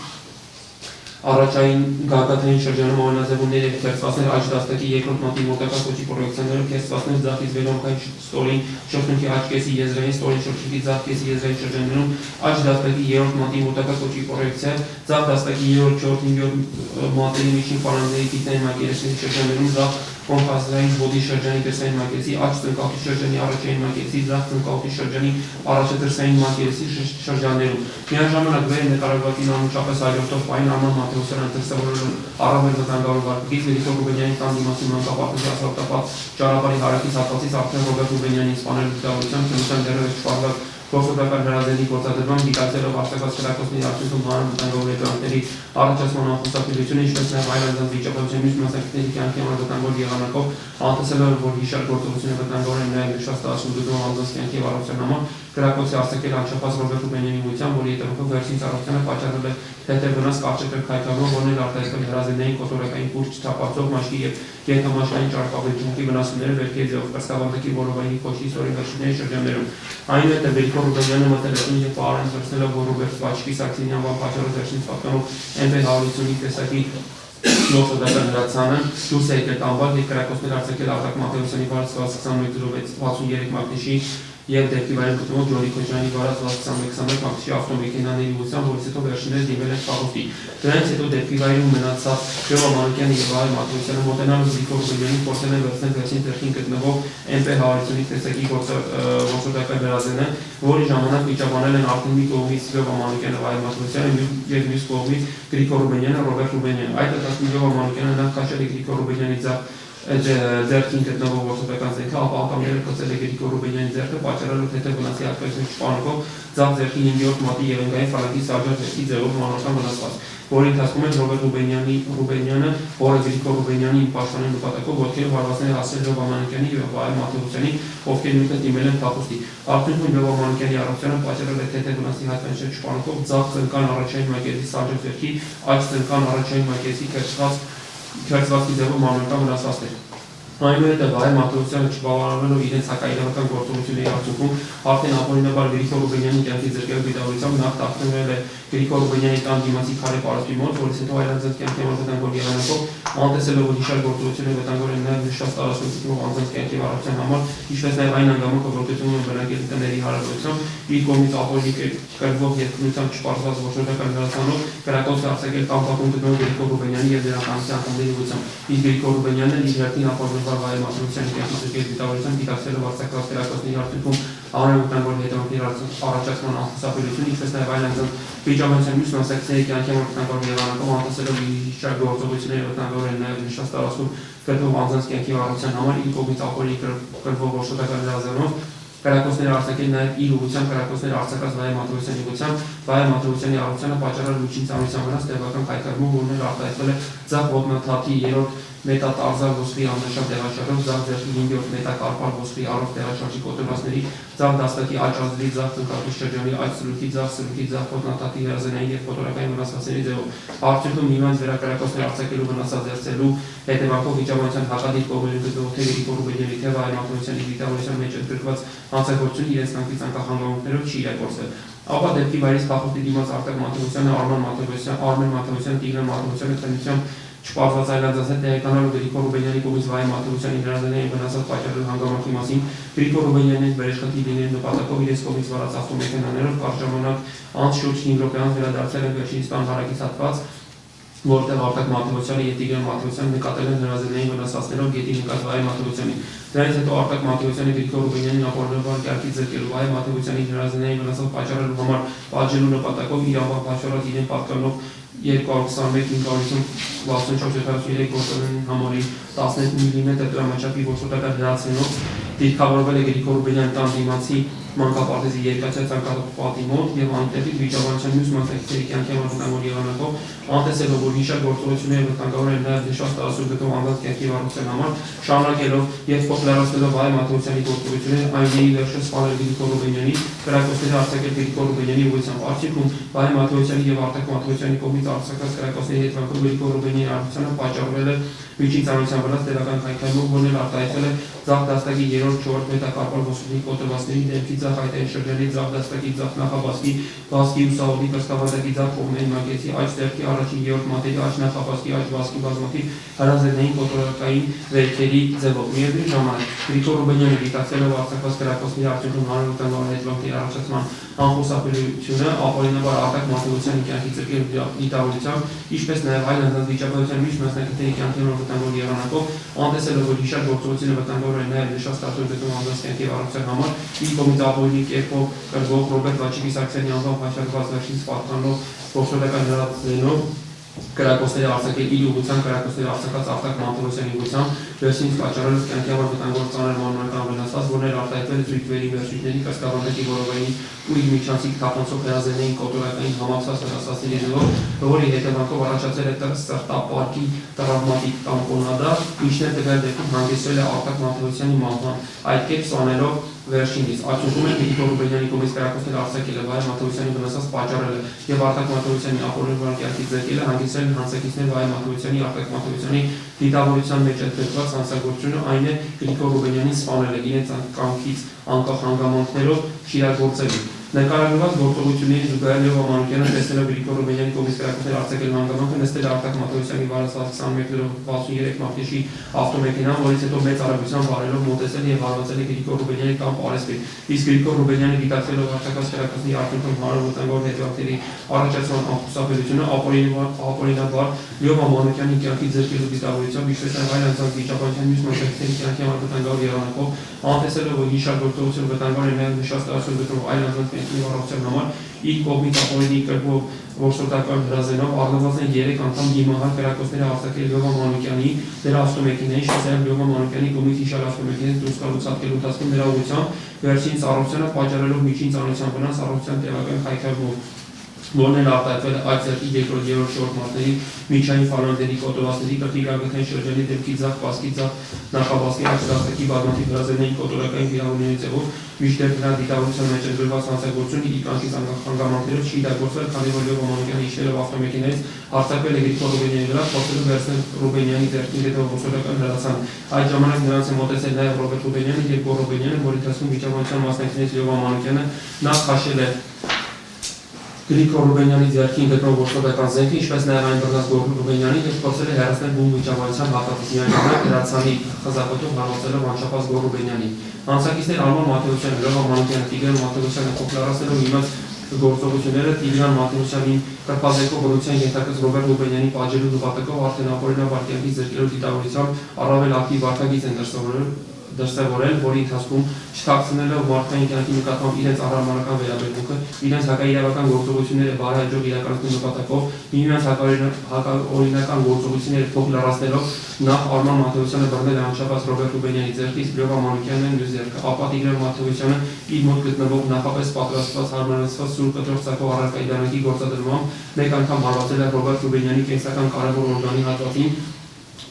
Առաջային գագաթային շրջանում օրինաձևումներ եւ կերտվածներ աճ դաստակի երկրորդ մատի մոտակա կոչի պրոյեկցիաները կերտվածներ ձախից վերոնքային ստորին շրջանքի աճ կեսի եզրային ստորին շրջանքի ձախ կեսի եզրային շրջաններում աճ դաստակի երրորդ մատի մոտակա կոչի պրոյեկցիա ձախ դաստակի 3-րդ, 4-րդ, 5-րդ մատերի միջին պարանների դիտային մակերեսների շրջաններում ձախ կոմպասային բոդի շրջանի դրսային մակերեսի աճ ծնկակի շրջանի առաջային մակերեսի ձախ ծնկակի շրջանի առաջադրսային մակերեսի շրջաններում միաժամանակ վեր նկարագրվածին անմիջապես այլորդով պայն Արման Մաթեոսյանը դրսևորել առավել վտանգավոր վարկից Գրիգոր Ռուբենյանի տան դիմացի մանկապարտեզի ասֆալտապատ ճանապարհի հարակից հատվածից արդեն Ռոբերտ Ռուբենյանի սպանել վտանգությամբ քննության դերևս չպարված Գործողական հրազենի գործադրման դիտակցելով արտակած քրակոցների արդյունքում հանրային վտանգավոր երկրանքների առաջացման անխուսափելիությունը, ինչպես նաև այլ անձանց վիճակագրության մյուս մասնակիցների կյանքի համար վտանգավոր եղանակով, անտեսելով, որ հիշյալ գործողությունը վտանգավոր է նաև նշված տարածաշրջանում անձանց կյանքի եւ առողջության համար, քրակոցի արձակել անչափահաս Ռոբերտ Ռուբենյանի ուղղությամբ, որի հետևանքով վերջին ծառայությանը պատճառել է հետևնաց կարճ քայքայման, որն էլ արտահայտել հրազենային կոտորակային կուրս չթափածող մաշկի եւ կենտրոնաշային ճարպավերջանքի վնասումները վերքերի ձևով կրծքավանդակի որովայնի փոշի սորի վերջինների շրջաններում։ Այնուհետև Գրիգոր Ռուբենյանը մտել է տուն եւ պարան դրսելով, որ Ռոբերտ Վաչկի Սաքսինյան վան պատճառով վերջին պատկանող MP155 տեսակի նոթոդական հրացանը դուրս է եկել տանվալ եւ կրակոցներ արձակել Արտակ Մաթեոսյանի վարած 21-63 մակնիշի եւ դեպի վայրը գտնվող Ջորի Քոչյանի վարած 21-21 մակնիշի ավտոմեքենաների ուղղությամբ, որից հետո վերջինները դիմել են փախուստի։ Դրանից հետո դեպի վայրում մնացած Լևո Մանուկյանը եւ Վահե Մաթեոսյանը մոտենալով Գրիգոր Ռուբենյանին փորձել են վերցնել վերջին ձեռքին գտնվող MP155 տեսակի գործողական հրազենը, որի ժամանակ վիճաբանել են արդեն մի կողմից Լևո Մանուկյանը, Վահե Մաթեոսյանը եւ մյուս կողմից Գրիգոր Ռուբենյանը, Ռոբերտ Ռուբենյանը։ Այդ դեպքում Լևո Մանուկյանը նա քաշել է Գրիգոր Ռուբենյանի ձեռքին գտնվող գործողական զենքը, ապա ակամները կծել է Գրիգոր Ռուբենյանի ձեռքը, պատճառելով թեթև վնասի արտադրություն չպահանջող ձախ ձեռքի 5-րդ մատի երանգային ֆալանգի սարժան ձեռքի ձևով մանրական վնասված, որի ընթացքում է Ռոբերտ Ռուբենյանը, որը Գրիգոր Ռուբենյանի պաշտպանելու նպատակով ոտքերը հարվածներ հասել Լևո Մանուկյանի եւ Վահե Մաթեոսյանի, ովքեր նույնպես դիմել են փախուստի։ Արդյունքում Լևո Մանուկյանի առողջությունը պատճառել է թեթև վնասի հայտնի չպահանջող ձախ ծնկան առաջային մակերեսի սարժան ձեռքի, աջ ծնկան առաջային մակերեսի քերծվածքի ձևով մանրական վնասվածքներ։ Այնուհետև Վահե Մաթեոսյանը չբավարարելով իրենց հակաիրավական գործողությունների արդյունքում արդեն ապօրինաբար Գրիգոր Ռուբենյանի կյանքի զրկելու դիտավորությամբ նախ տախտվել է Գրիգոր Ռուբենյանի տան դիմացի քարե պարապի մոտ, որից հետո այլ անձանց կյանքի համար վտանգավոր եղանակով, անտեսելով որ հիշյալ գործողությունները վտանգավոր են նաև նշված տարածությունում անձանց կյանքի առողջության համար, ինչպես նաև այն հանգամանքը, որ գտնվում են բնակելի տների հարաբերությամբ, իր կողմից ապօրինի կրվող եւ քննությամբ չպարզված ոչնչական հրացանով կրակոց արձակել տանտակում գտնվող Գրիգոր Ռուբենյանի եւ դրա կանցի անդամների ուղղությամբ։ Իսկ Գրիգոր Ռուբենյանն իր հերթին ապօրինաբար Վահե Մաթեոսյանի կյանքի զրկել դիտավորությամբ դիտակցելով արձակված կրակոցների արդյունքում անհավատալի հետևանքների առաջացման անխուսափելիությունը, ինչպես նաև այլ անձանց վիճաբանության մյուս մասնակիցների կյանքի համար վտանգավոր եղանակով, անտեսելով իր գործողությունների վտանգավոր են նաև նշված տարածքում գտնվող անձանց կյանքի առողջության համար իր կողմից ապօրինի կրվող ոչնչական հրազենով կրակոցները արձակել նաև իր ուղղությամբ կրակոցները արձակած Վահե Մաթեոսյանի ուղղությամբ, Վահե Մաթեոսյանի առողջությանը պատճառել միջին ծանրության վնաս տևական քայքայմով, որն էլ արտահայտվել է ձախ ոտնաթաթի 3-րդ մետատարզալ ոսկրի աննշան տեղաշարժով, ձախ ձեռքի 5-րդ մետակարպալ ոսկրի առող տեղաշարժի կոտրվածների, ձախ դաստակի աջ ազդրի, ձախ ծնկակի շրջանի աջ սրուքի, ձախ ոտնաթաթի հրազենային եւ կոտորակային վնասվածքների ձևով։ Արդյունքում միմյանց վերակրակոցներ արձակելու վնասազերծելու հետևանքով վիճաբանության հակադիր կողմերում գտնվող թե Գրիգոր Ռուբենյանի թե Վահե Մաթեոսյանի դիտավորության մեջ ընդգրկված հանցագործությունը իրենց կյանքից անկախ չի իրագործվել։ Ապա դեպքի վայրից փախուստի դիմաց Արտակ Մաթեոսյանը, Արմեն Մաթեոսյանը, Տիգրան Մաթեոսյանը քննությամբ չպարզված այլ անձանց հետ տեղեկանալով Գրիգոր Ռուբենյանի կողմից Վահե Մաթեոսյանի հրազենային վնասած պատճառելու հանգամանքի մասին, Գրիգոր Ռուբենյանին վերեշխտի լինելու նպատակով իրենց կողմից վարած ավտոմեքենաներով կարճ ժամանակ անց շուրջ 5 րոպեանց վերադարձել են վերջինիս տան հարակից հատված, որտեղ Արտակ Մաթեոսյանը եւ Տիգրան Մաթեոսյանը նկատել են հրազենային վնասվածքներով գետին ընկած Վահե Մաթեոսյանին։ Դրանից հետո Արտակ Մաթեոսյանը Գրիգոր Ռուբենյանին ապօրինաբար կարգի ձեռքելու Վահե Մաթեոսյանի հրազենային վնասած պատճառելու համար պատժելու նպատակով իր անվան պատճառած իրեն պատկանող 221-564-73 գործողության համարի 12 մմ դրամաչափի ոչնչական հրացանով դիրքավորվել է Գրիգոր Ռուբենյանի տան դիմացի մանկապարտեզի երկաթյա ցանկացած պատի մոտ եւ անտեպի վիճաբանության մյուս մասնակիցների կյանքի համար վտանգավոր եղանակով, անտեսելով որ հիշյալ գործողությունները վտանգավոր են նաև նշված տարածքում գտնվող անձանց կյանքի առողջության համար, շարունակելով եւ փոխլարացնելով Վահե Մաթեոսյանի գործողությունները, այնուհետեւ վերջը սպանել Գրիգոր Ռուբենյանի, կրակոցները արձակել Գրիգոր Ռուբենյանի ուղղությամբ։ Արդյունքում Վահե Մաթեոսյանի եւ Արտակ Մաթեոսյանի կողմից արձակած կրակոցների հետևանքով Գրիգոր Ռուբենյանի առողջությանը պատճառվել է միջին ծանրության վրա տևական քայքայմով, որն էլ արտահայտվել է ձախ դաստակի 3-րդ 4-րդ մետակարպալ ոսկրի կոտրվածների դեպքի ձախ այդային շրջանի ձախ դաստակի ձախ նախաբասկի բասկի ուսահոդի կրծքավանդակի ձախ կողմերի մակեցի աջ ձեռքի առաջին երրորդ մատերի աջ նախաբասկի աջ բասկի բազմաթիվ հարազատային կոտորակային վերքերի ձևով։ Միևնույն ժամանակ Գրիգոր Ռուբենյանը դիտակցելով արձակված կրակոցների արդյունքում հանրության հետևանքների առաջացման անխուսափելիությունը ապօրինաբար արտակ մարտավարության կյանքի ձեռքերի դիտավորությամբ, ինչպես նաև այլ անձանց վիճակագրության միջև մասնակիցների կյանքի վտանգավոր եղանակով, անտեսելով որ հիշած գործողությունը վտանգավոր է նաև նշված ստatuտում անձանց կյանքի առողջության համար, իր կողմից ապօրինի կերպով կրվող Ռոբերտ Վաչիկի Սարգսյանի անվան պատճառված վերջինս պատկանող ողջունական հրավերով կրակոցների արձակել իր ուղղությամբ կրակոցների արձակած արտակ մարտավարության ուղղությամբ վերջինս պատճառելով կյանքի համար վտանգավոր ծանր մանրական վնասված, որներ արտահայտվել զույգերի վերջույթների կրծքավանդակի որովայնի ու իր միջանցիկ թափանցող հրազենային կոտորակային համակցած վնասվածքների ձևով, որի հետևանքով առաջացել է սրտապարկի տրավմատիկ կամպոնադա, ինչն է տվյալ դեպքում հանգեցրել է արտակ մարտավարյանի մահվան։ Այդ կերպ սանելով վերջինից արդյունքում է Գրիգոր Ռուբենյանի կողմից կրակոցները արձակելը, Վահե Մաթևոսյանի վնասած պատճառելը եւ Արտակ Մաթևոսյանի ապօրինաբար կյանքի ձեռքելը հանգեցրել են հանցակիցներ Վահե Մաթևոսյանի, Արտակ Մաթևոսյանի դիտավորության մեջ ընդգրկված հանցագործությունը, այն է Գրիգոր Ռուբենյանին սպանելը իրենց կամքից անկախ հանգամանքներով չիրագործելու։ Նկարագրված գործողությունների զուգահեռ Լևո Մանուկյանը տեսնելով Գրիգոր Ռուբենյանի կողմից կրակոցներ արձակելու հանգամանքը նստել է Արտակ Մաթևոսյանի վարած 21-63 մարտիշի ավտոմեքենան, որից հետո մեծ արագությամբ վարելով մոտեցել եւ հարվածել է Գրիգոր Ռուբենյանի կամ Արեսպի։ Իսկ Գրիգոր Ռուբենյանը դիտակցելով արտակած կրակոցների արդյունքում հանրավտանգավոր հետևանքների առաջացման անխուսափելիությունը ապօրինաբար Լևո Մանուկյանի կյանքի ձեռքելու դիտավորությամբ, ինչպես նաև այլ անձանց վիճակագրության մյուս մասնակիցների կյանքի համար վտանգավոր եղանակով, անտեսելով որ հիշած գործողությունը վտանգավոր է նաև նշված տարածքում այլ անձանց կյանքի առողջության համար, իր կողմից ապօրինի կրվող որսորդական հրազենով առնվազն 3 անգամ դիմահար կրակոցները արձակել Լևո Մանուկյանի դրա ավտոմեքենային, ինչպես նաև Լևո Մանուկյանի կողմից հիշալ ավտոմեքենից դուրս գալուց հատկելու ընթացքում նրա ուղղությամբ վերջինս առողջությանը պատճառելով միջին ծանրության վնաս առողջության տեղական խայթարմով, որն էլ արտահայտվել է այդ ձեռքի երկրորդ երրորդ շորտ մարտերի միջային ֆալանգների կոտորածների կրտիկագծային շրջանի դեպքի ձախ բասկի ձախ նախաբասկի աջ դաստակի բազմաթիվ հրազենային կոտորակային վիրավորների ձևով, մինչդեռ նրա դիտավորության մեջ ընդգրկված հանցագործությունը իր կյանքի հանգամանքներով չի իրագործվել, քանի որ Լևո Մանուկյանը իջնելով ավտոմեքենայից արձակվել է Գրիգոր Ռուբենյանի վրա, փորձելով վերցնել Ռուբենյանի ձեռքին հետևող որսորդական հրացան։ Այդ ժամանակ նրանց է մոտեցել նաև Ռոբերտ Ռուբենյանը եւ Գոռ Ռուբենյանը, որի դասում վիճակագրության մասնակիցներից Լևո Մանուկյանը նախ քաշել է Գրիգոր Ռուբենյանի ձեռքին գտնող որսորդական զենքը, ինչպես նաև այն բռնած Գոռ Ռուբենյանին եւ փորձել է հեռացնել բուն վիճակագրության հատվածից միաժամանակ հրացանի խզապետով հարվածելով անչափած Գոռ Ռուբենյանին։ Հանցակիցներ Արման Մաթևոսյանը, Լևո Մանուկյանը, Տիգրան Մաթևոսյանը փոխլարացնելով իմաց գործողությունները Տիգրան Մաթևոսյանին կրպազեկող բռնության ենթարկած Ռոբերտ Ռուբենյանի պատժելու նպատակով արդեն ապօրինաբար կյանքի ձեռքերով դիտավորությամբ առավել ակտիվ վարքագիծ են դրսևորել, որի ընթացքում չթաքցնելով մարդկային կյանքի նկատմամբ իրենց առարմանական վերաբերմունքը, իրենց հակաիրավական գործողությունները բարեհաջող իրականացնելու նպատակով, միմյանց հակաօրինական գործողությունները փոխլարացնելով նախ Արման Մաթևոսյանը բռնել է անչափած Ռոբերտ Ռուբենյանի ձեռքը, իսկ Լևո Մանուկյանն մյուս ձեռքը, ապա Տիգրան Մաթևոսյանը իր մոտ գտնվող նախապես պատրաստված հարմարեցված սուր կտրող ցակող առարկայի դանակի գործադրմամբ մեկ անգամ հարվածել է Ռոբերտ Ռուբենյանի կենսական կարևոր օրգանի հատվածին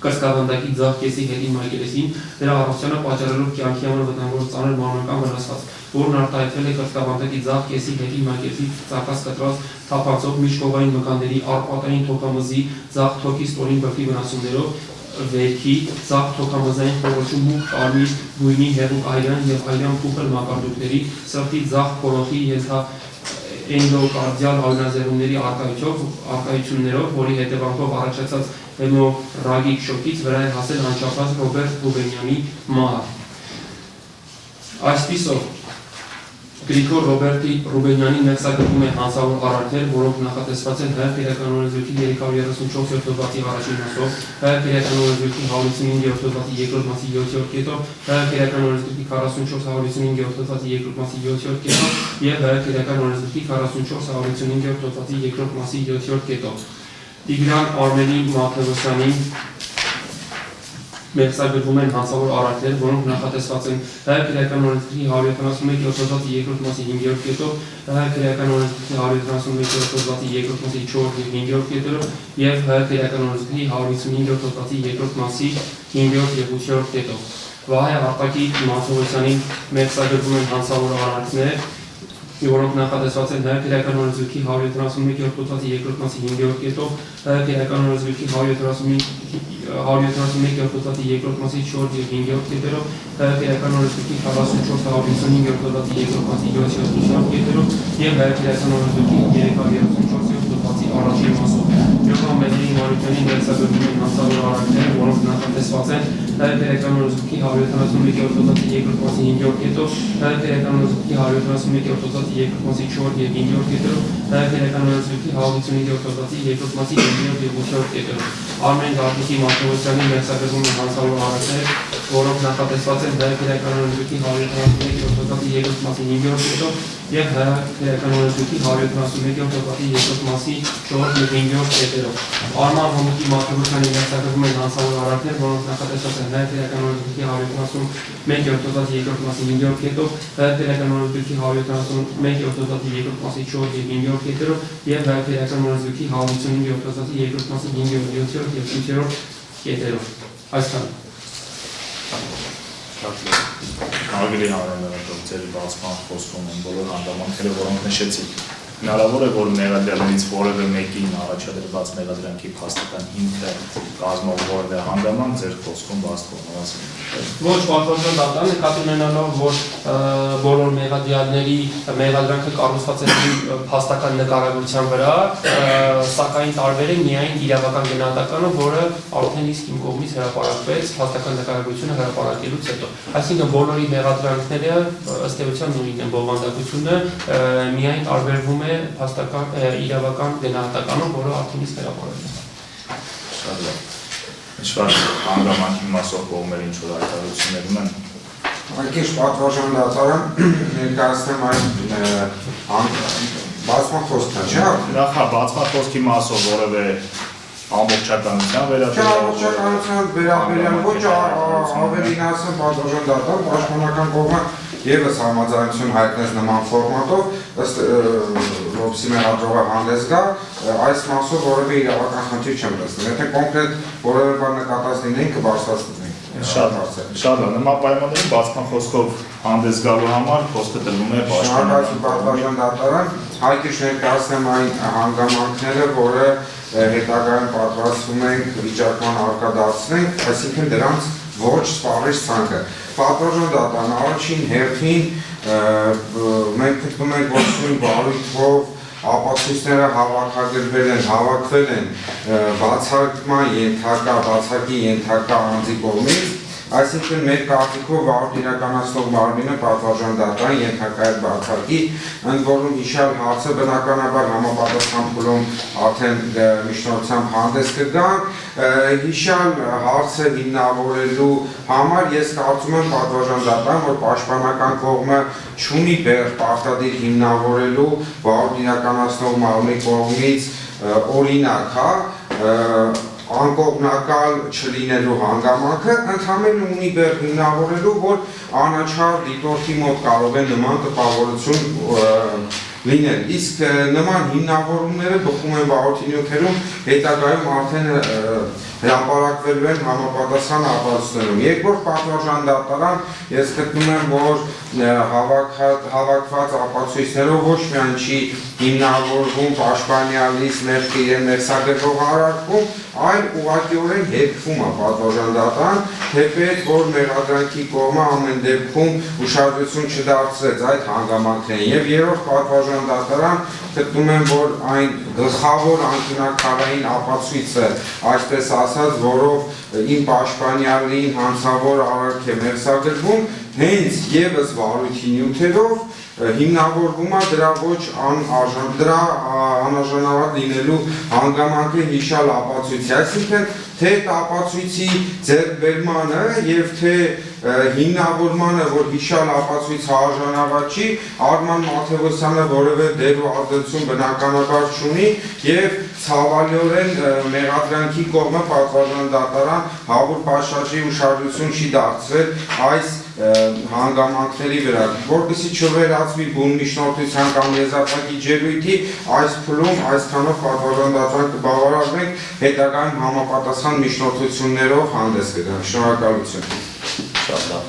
կրծքավանդակի ձախ կեսի հետին մակերեսին, դրա առողջությանը պատճառելով կյանքի համար վտանգավոր ծանր մանրական վնասված, որն արտահայտվել է կրծքավանդակի ձախ կեսի հետին մակերեսի ծակած կտրված թափանցող միջկողային մկանների արպատային թոքամզի ձախ թոքի ստորին բրդի վնասումներով, վերքի ձախ թոքամզային խորոչու մուգ կարմիր գույնի հեղուկ այրան եւ այրան փոքր մակարդուկների, սրտի ձախ փորոխի էնդոկարդիալ արյունազեղումների արկայություններով, որի հետևանքով առաջացած հեմորագիկ շոկից վրա է հասել անչափած Ռոբերտ Ռուբենյանի մահը։ Այսպիսով Գրիգոր Ռուբենյանին մեղսագրվում է հանցավոր արարքներ, որոնք նախատեսված են ՀՀ Պետական օրենսգրքի 334-րդ հոդվածի առաջին մասով, ՀՀ Պետական օրենսգրքի 155-րդ հոդվածի երկրորդ մասի 7-րդ կետով, ՀՀ Պետական օրենսգրքի 44-155-րդ հոդվածի երկրորդ մասի 7-րդ կետով եւ ՀՀ Պետական օրենսգրքի 44-155-րդ հոդվածի երկրորդ մասի 7-րդ կետով։ Տիգրան Արմենի Մաթևոսյանին մեղսագրվում են հանցավոր արարքներ, որոնք նախատեսված են ՀՀ Քրեական օրենսգրքի 171-րդ հոդվածի երկրորդ մասի 5-րդ կետով, ՀՀ Քրեական օրենսգրքի 171-րդ հոդվածի երկրորդ մասի 4-րդ եւ 5-րդ կետերով եւ ՀՀ Քրեական օրենսգրքի 155-րդ հոդվածի երկրորդ մասի 5-րդ եւ 8-րդ կետով։ Վահե Արտակի Մաթևոսյանին մեղսագրվում են հանցավոր արարքներ, որոնք նախատեսված են նաև քրեական օրենսգրքի 171-րդ հոդվածի 2-րդ մասի 5-րդ կետով, քրեական օրենսգրքի 171-րդ հոդվածի 2-րդ մասի 4 և 5-րդ կետերով, քրեական օրենսգրքի 44-55-րդ հոդվածի 2-րդ մասի 7-րդ կետերով և քրեական օրենսգրքի 334-րդ հոդվածի առաջին մասով։ Մեղադրի Մարությանի ներսագրվում են հանցավոր արարքները, որոնք նախատեսված են քրեական օրենսգրքի 171-րդ հոդվածի 2-րդ մասի 5-րդ կետով, քրեական օրենսգրքի 171-րդ հոդվածի 2-րդ մասի 4 և 5-րդ կետերով, քրեական օրենսգրքի 155-րդ հոդվածի 2-րդ մասի 9-րդ և 8-րդ կետերով։ Արմեն Գարդիկի Մաթեոսյանի ներսագրվում են հանցավոր արարքները, որոնք նախատեսված են քրեական օրենսգրքի 171-րդ հոդվածի 2-րդ մասի 5-րդ կետով և քրեական օրենսգրքի 171-րդ հոդվածի 2-րդ մասի 4 և 5-րդ կետերով։ Արման Հոմուկի Մաթեոսյանի ներսագրվում են հանցավոր արարքներ, որոնք նախատեսված են քրեական օրենսգրքի 171-րդ հոդվածի 2-րդ մասի 5-րդ կետով, քրեական օրենսգրքի 171-րդ հոդվածի 2-րդ մասի 4 և 5-րդ կետերով և քրեական օրենսգրքի 155-րդ հոդվածի 2-րդ մասի 5-րդ, 7-րդ և 8-րդ կետերով։ Այսքան։ Հարգելի հանրահավաք, ձեր բացման խոսքում են բոլոր հանգամանքները, որոնք նշեցիք։ Հնարավոր է, որ մեղադրյալներից որևէ մեկին առաջադրված մեղադրանքի փաստական հիմքը կազմող որևէ հանգամանք ձեր խոսքում բացվում։ Ոչ, պատվաստան դատան նկատի ունենալով, որ բոլոր մեղադրյալների մեղադրանքը կառուցված է փաստական նկարագրության վրա, սակայն տարբեր է միայն իրավական գնահատականը, որը արդեն իսկ իմ կողմից հրապարակվեց փաստական նկարագրությունը հրապարակելուց հետո։ Այսինքն բոլորի մեղադրանքները ըստ էության նույնն են, բովանդակությունը միայն տարբերվում է փաստական իրավական գնահատականով, որը արդեն իսկ հրապարակվեց։ Շատ լավ։ Ինչ-որ հանգամանքի մասով կողմեր ինչ-որ հայտարարություններ ունեն։ Անկիշ պատվարժան դատարան ներկայացնեմ այն բացման խոսքն է, չէ՞։ Նախ բացման խոսքի մասով որևէ ամբողջականության վերաբերյալ ոչ ավելին ասեմ պատվարժան դատարան պաշտպանական կողմը ևս համաձայնություն հայտնեց նման ֆորմատով, ըստ Լոբսի մեղադրողը հանդես գա, այս մասով որևէ իրավական խնդիր չեմ տեսնում։ Եթե կոնկրետ որևէ բան նկատած լինենք, կբարձրացնենք։ Շատ լավ, նման պայմաններում բացման խոսքով հանդես գալու համար խոսքը տրվում է պաշտպանական պատվարժան դատարան, հայտիշ ներկայացնեմ այն հանգամանքները, որը հետագայում պատրաստվում ենք վիճակման առկա դարձնենք, այսինքն դրանց ոչ սպառիչ ցանկը։ Պատվարժան դատարան առաջին հերթին մենք գտնում ենք, որ սույն բարույթով ապացույցները հավաքվել են բացարկման ենթակա, բացարկի ենթակա անձի կողմից, այսինքն մեր կարծիքով վարորդ իրականացնող մարմինը պատվարժան դատարան ենթակա է բացարկի, ընդ որում հիշյալ հարցը բնականաբար համապատասխան փուլում արդեն միջնորդությամբ հանդես կգա, հիշյալ հարցը հիմնավորելու համար ես կարծում եմ պատվարժան դատարան, որ պաշտպանական կողմը չունի բեռ պարտադիր հիմնավորելու վարորդ իրականացնող մարմնի կողմից օրինակ, անկողմնակալ չլինելու հանգամանքը, ընդհանրապես ունի բեռ հիմնավորելու, որ անաչառ դիտորդի մոտ կարող է նման տպավորություն լինել, իսկ նման հիմնավորումները բխում են վարորդի նյութերում, հետագայում արդեն հրապարակվելու են համապատասխան ապացույցներում։ Երկրորդ պատվարժան դատարան ես գտնում եմ, որ հավաքված ապացույցներով ոչ միայն չի հիմնավորվում պաշտպանյալից մեղքի իրեն ներսագրվող արարքում, այլ ուղղակիորեն հերքվում է պատվարժան դատարան, թեպետ որ մեղադրանքի կողմը ամեն դեպքում ուշադրություն չդարձրեց այդ հանգամանքներին։ Եվ երրորդ պատվարժան դատարան գտնում եմ, որ այն գլխավոր անկյունաքարային ապացույցը, այսպես ասած, որով իմ պաշտպանյալին հանցավոր արարք է ներսագրվում, հենց ևս վարույթի նյութերով հիմնավորվում է դրա ոչ անարժանավատ լինելու հանգամանքը հիշյալ ապացույցի, այսինքն թե ապացույցի ձեռքբերմանը եւ թե հիմնավորմանը, որ հիշյալ ապացույցը արժանավատ չի, Արման Մաթեոսյանը որևէ դեր ու ազդեցություն բնականաբար չունի եւ ցավալիորեն մեղադրանքի կողմը պատվարժան դատարան հավուր պատշաճի ուշադրություն չի դարձրել այս հանգամանքների վրա, որպեսզի չվերածվի բուն միջնորդության կամ եզրափակիչ ելույթի, այս փուլում այսքանով պատվարժան դատարան կբավարարվենք, հետագայում համապատասխան միջնորդություններով հանդես կգանք։ Շնորհակալություն։ Շատ լավ։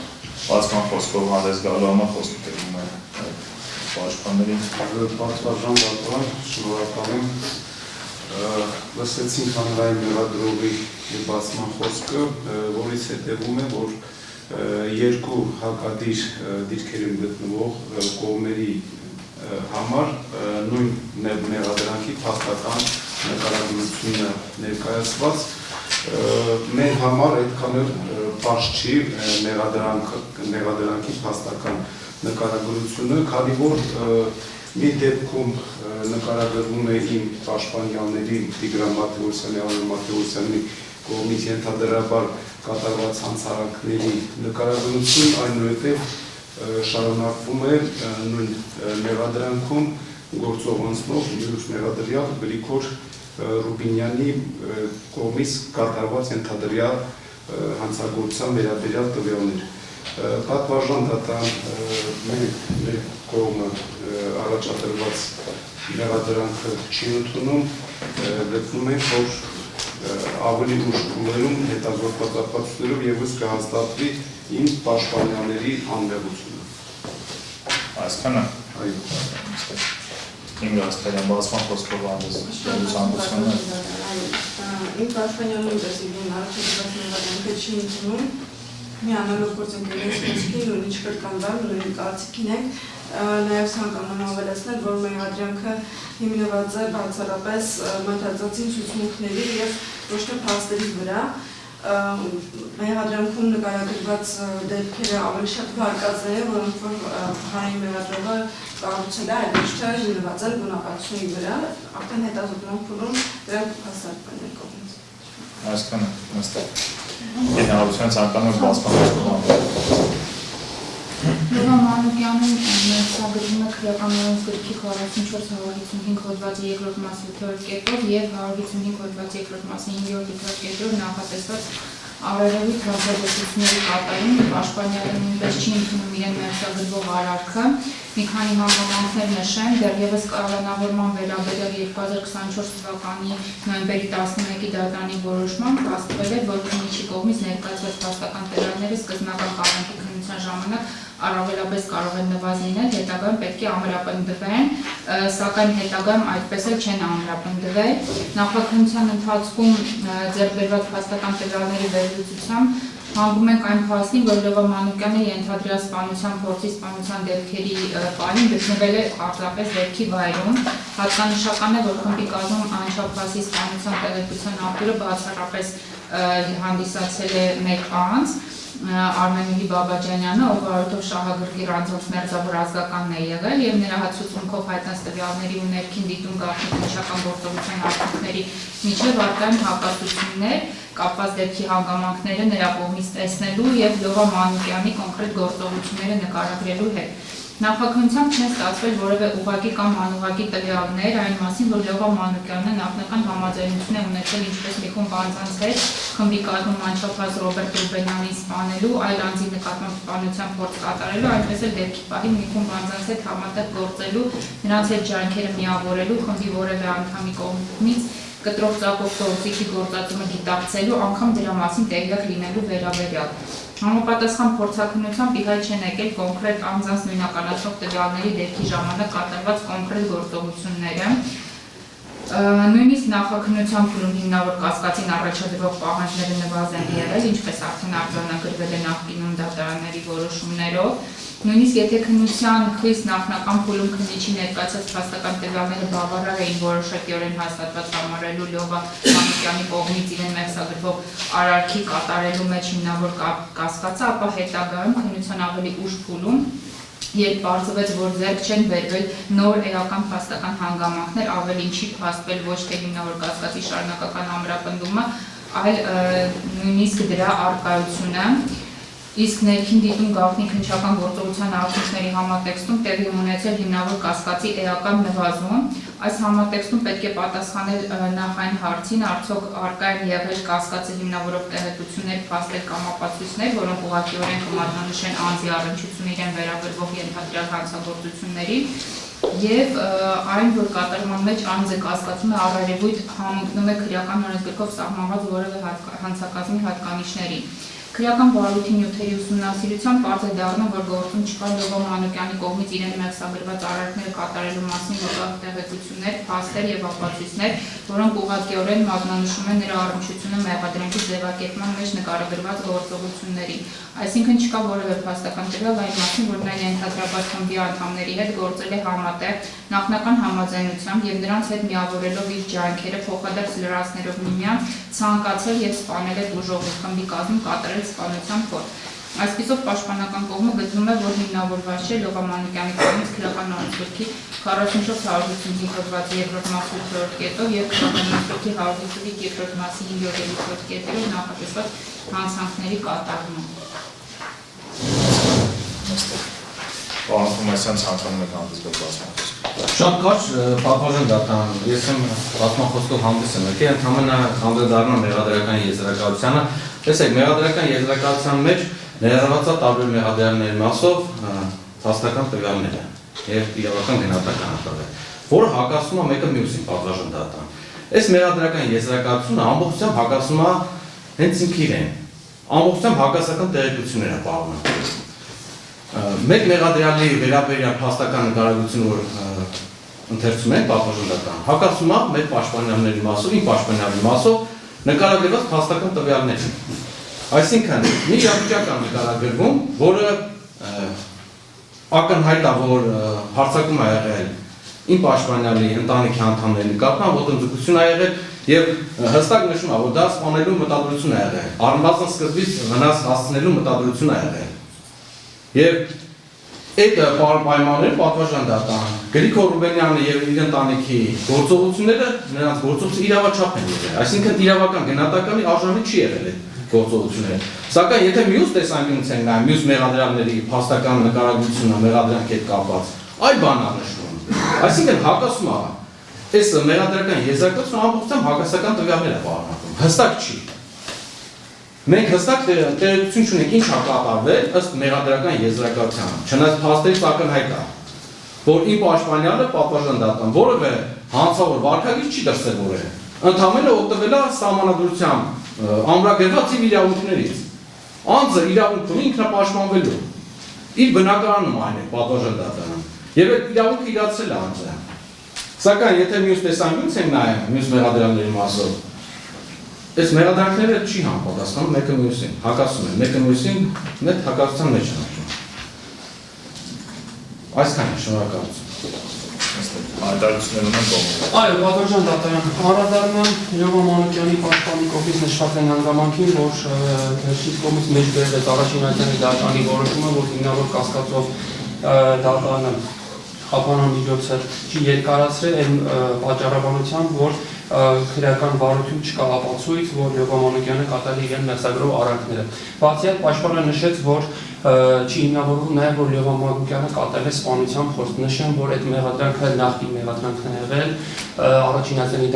Բացման խոսքով հանդես գալու համար խոսքը տրվում է պաշտպաններին։ Պատվարժան դատարան, շնորհակալ եմ։ Լսեցինք հանրային մեղադրողի բացման խոսքը, որից հետևում է, որ երկու հակադիր դիրքերում գտնվող կողմերի համար նույն մեղադրանքի փաստական նկարագրությունը ներկայացված մեր համար այդքան էլ պարզ չի մեղադրանքի փաստական նկարագրությունը, քանի որ մի դեպքում նկարագրվում է իմ պաշտպանյանների Տիգրան Մաթեոսյանի, Արոն Մաթեոսյանի կողմից ենթադրաբար կատարված հանցանքների նկարագրություն, այնուհետև շարունակվում է նույն մեղադրանքում գործող անձնով մյուս մեղադրյալ Գրիգոր Ռուբինյանի կողմից կատարված ենթադրյալ հանցագործության վերաբերյալ տվյալներ։ Պատվարժան դատարան մեր կողմը առաջադրված մեղադրանքը չի ընդունում, գտնում ենք, որ ավելի ուշ փուլերում հետազոտված ապացույցներով ևս կհաստատվի իմ պաշտպանյաների անմեղությունը։ Այսքանը։ Այո։ Իմ Գասպարյան բացման խոսքով անդեսությունը։ Իմ պաշտպանյանը նույնպես իմ առաջադրված մեղադրանքը չի ընդունում։ Միանալով գործընկերների խոսքին ու ինչ կրկնվել նույն կարծիքին ենք, նաև ցանկանում եմ ավելացնել, որ մեղադրանքը հիմնված է բացառապես մտածածին ցուցմունքների եւ ոչ թե փաստերի վրա։ Մեղադրանքում նկարագրված դեպքերը ավելի շատ վարկածներ են, որոնք որ հանրային մեղադրողը կառուցել է, այլ ոչ թե հիմնված են բնապատկերի վրա, արդեն հետազոտման փուլում դրանք հաստատվել են կողմից։ Այսքանը նստել։ Գենարալության ցանկանում եմ բացման խոսքով Լևա Մանուկյանին ներկայացնում է քրեական օրենս գրքի 44-155 հոդվածի 2-րդ մասի 8-րդ կետով եւ 155 հոդվածի 2-րդ մասի 5-րդ կետով նախատեսված Արարևի հանցագործությունների կատարում պաշտպանյանը նույնպես չի ընդունում իրեն մերձագրվող արարքը։ Մի քանի հանգամանքներ նշեմ, դեռևս կառավարման վերաբերյալ 2024 թվականի նոյեմբերի 11-ի դատարանի որոշմամբ հաստատվել է, որ քննիչի կողմից ներկայացված փաստական տվյալները սկզբնական կանոնի քննության ժամանակ առավելապես կարող են նվազ լինել, հետագայում պետք է ամրապնդվեն, սակայն հետագայում այդպես էլ չեն ամրապնդվել։ Նախաքննության ընթացքում ձեռք բերված փաստական տվյալների վերլուծությամբ հանգում ենք այն փաստին, որ Լևա Մանուկյանը ենթադրյալ սպանության փորձի սպանության դեպքերի պարին գտնվել է պարզապես դեպքի վայրում։ Հատկանշական է, որ խմբի կազմում անչափահասի սպանության տեղեկության աղբյուրը բացառապես հանդիսացել է մեկ անձ, Արմենուհի Բաբաջանյանը, ով վարորդով շահագրգիռ անձանց մերձավոր ազգականն է եղել եւ նրա հացուցմունքով հայտնած տվյալների ու ներքին դիտում գաղտնի քննչական գործողության արդյունքների միջև առկայում հակասություններ կապված դեպքի հանգամանքները նրա կողմից տեսնելու եւ Լևա Մանուկյանի կոնկրետ գործողությունները նկարագրելու հետ։ Նախաքննությամբ չեն ստացվել որևէ ուղղակի կամ անուղղակի տվյալներ այն մասին, որ Լևա Մանուկյանը նախնական համաձայնություն է ունեցել ինչպես մի խումբ անձանց հետ խմբի կազմում անչափահաս Ռոբերտ Ռուբենյանին սպանելու, այլ անձի նկատմամբ սպանության փորձ կատարելու, այնպես էլ դեպքի պահին մի խումբ անձանց հետ համատեղ գործելու, նրանց հետ ջանքերը միավորելու, խմբի որևէ անդամի կողմից կտրող ծակող գործիքի գործածումը գիտակցելու, անգամ դրա մասին տեղյակ լինելու վերաբերյալ։ Համապատասխան փորձաքննությամբ ի հայտ չեն եկել կոնկրետ անձանց նույնականացող տվյալների դեպքի ժամանակ կատարված կոնկրետ գործողությունները։ Նույնիսկ նախաքննության փուլում հիմնավոր կասկածին առաջադրվող պահանջները նվազ են եղել, ինչպես արդեն արձանագրվել է նախկինում դատարանների որոշումներով։ Նույնիսկ եթե քննության խիստ նախնական փուլում քննիչի ներկայացած փաստական տվյալները բավարար էին որոշակիորեն հաստատված համարելու Լևա Մանուկյանի կողմից իրեն մեղսագրվող արարքի կատարելու մեջ հիմնավոր կասկածը, ապա հետագայում քննության ավելի ուշ փուլում երբ պարզվեց, որ ձեռք չեն բերվել նոր էական փաստական հանգամանքներ, ավելին չի փաստվել ոչ թե հիմնավոր կասկածի շարունակական ամրապնդումը, այլ նույնիսկ դրա առկայությունը, իսկ ներքին դիտում գաղտնի քննչական գործողության արդյունքների համատեքստում տեղի ունեցել հիմնավոր կասկածի էական նվազում, այս համատեքստում պետք է պատասխանել նախ այն հարցին, արդյոք առկա են եղել կասկածը հիմնավորող տեղեկություններ, փաստեր կամ ապացույցներ, որոնք ուղղակիորեն կմատնանշեն անձի առնչությունը իրեն վերաբերվող ենթադրյալ հանցագործությունների, եւ այն, որ կատարման մեջ անձը կասկածում է առերևույթ համընկնում է քրեական օրենսգրքով սահմանված որևէ հանցակազմի հատկանիշներին։ Քրեական վարույթի նյութերի ուսումնասիրությամբ պարզ է դառնում, որ գործում չկա Լևոն Մանուկյանի կողմից իրեն մեղսագրված արարքները կատարելու մասին վկայող տեղեկություններ, փաստեր եւ ապացույցներ, որոնք ուղղակիորեն մատնանշում են նրա առնչությունը մեղադրանքի ձևակերպման մեջ նկարագրված գործողությունների։ Այսինքն չկա որևէ փաստական տվյալ այն մասին, որ նա ենթադրված խմբի անդամների հետ գործել է համատեղ նախնական համաձայնությամբ եւ նրանց հետ միավորելով իր ջանքերը փոխադարձ լրացնելով միմյանց, ցանկացել եւ սպանել է դժողի խմբի կազմում կատարել սպանության փորձ։ Այսպիսով պաշտպանական կողմը գտնում է, որ հիմնավորված չէ Լևոն Մանուկյանի կողմից քրեական օրենսգրքի 4455 հոդված երկրորդ մասի 8-րդ կետով եւ քրեական օրենսգրքի 155 երկրորդ մասի 5-րդ կետերով նախատեսված հանցանքների կատարումը։ Պարոն Թոմասյան, ցանկանում եք հանդիպել բազմախոս։ Շատ կարճ պատվաժան դատան, ես եմ բազմախոսքով հանդես եմ եկել, ընդհանրապես անդրադառնամ մեղադրական եզրակացությանը։ Տեսեք, մեղադրական եզրակացության մեջ ներառված է տարբեր մեղադրյալների մասով փաստական տվյալները եւ իրավական գնահատական արտահայտել, որը հակասում է մեկը մյուսին պատվաժան դատան։ Այս մեղադրական եզրակացությունը ամբողջությամբ հակասում է հենց ինքն իրեն։ Ամբողջությամբ հակասական տեղեկություններ է պարունակում։ Մեկ մեղադրյալի վերաբերյալ փաստական նկարագրությունը, որ ընթերցում են պատվաժան հակասում է մեր պաշտպանյալների մասով, իմ պաշտպանյալի մասով նկարագրված փաստական տվյալներին։ Այսինքն, մի իրավիճակ է նկարագրվում, որը ակնհայտ է, որ հարձակում է եղել իմ պաշտպանյալի ընտանիքի անդամների նկատմամբ, ոտնձգություն է եղել եւ հստակ նշում է, որ դա սպանելու մտադրություն է եղել, առնվազն սկզբից վնաս հասցնելու մտադրություն է եղել։ Եվ այդ պայմանները պատվաժան դատան Գրիգոր Ռուբենյանը եւ իր ընտանիքի գործողությունները նրանց գործողությունների իրավաչափ են եղել, այսինքն իրավական գնահատականի արժանի չի եղել այդ գործողությունները։ Սակայն եթե մյուս տեսանկյունից են նայում, մյուս մեղադրյալների փաստական նկարագրությունը մեղադրանքի հետ կապված, այլ բան է նշվում։ Այսինքն հակասում է այս մեղադրական եզրակացությունը ամբողջությամբ հակասական տվյալներ է պարունակում, հստակ չի։ Մենք հստակ տեղեկություն չունենք ինչ է կատարվել ըստ մեղադրական եզրակացության, չնայած փաստերից ակնհայտ է, որ իմ պաշտպանյալը պատվաժան դատան որևէ հանցավոր վարքագիծ չի դրսևորել, ընդհանրապես օգտվել է սահմանադրությամբ ամրագրված իր իրավունքներից։ Անձը իրավունք ունի ինքնապաշտպանվելու, իր բնակարանում այն է պատվաժան դատանը, եւ այդ իրավունքը իրացել է անձը։ Սակայն եթե մյուս տեսանկյունից ենք նայում, մյուս մեղադրյալների մասով, այս մեղադրանքները չի համապատասխանում մեկը մյուսին, հակասում են, մեկը մյուսին մեծ հակասության մեջ են ապրում։ Այսքան է, շնորհակալություն։ Հայտարարություններ ունեն կողմը։ Այո, պատվաժան դատարան, անդրադառնամ Լևոն Մանուկյանի պաշտպանի կողմից նշված են հանգամանքին, որ վերջինիս կողմից մեջ բերել է առաջինայցանի դատարանի որոշումը, որ հիմնավոր կասկածով դատարանը խափանամիջոցը չի երկարացրել այն պատճառաբանությամբ, որ քրեական վարություն չկա ապացույց, որ Լևոն Մանուկյանը կատարել է իրեն մեղսագրող արարքները։ Բացի այդ, պաշտպանը նշեց, որ չի հիմնավորվում նաև, որ Լևոն Մանուկյանը կատարել է սպանության փորձ։ Նշեմ, որ այդ մեղադրանքը նախկին մեղադրանքն է եղել, առաջինայցանի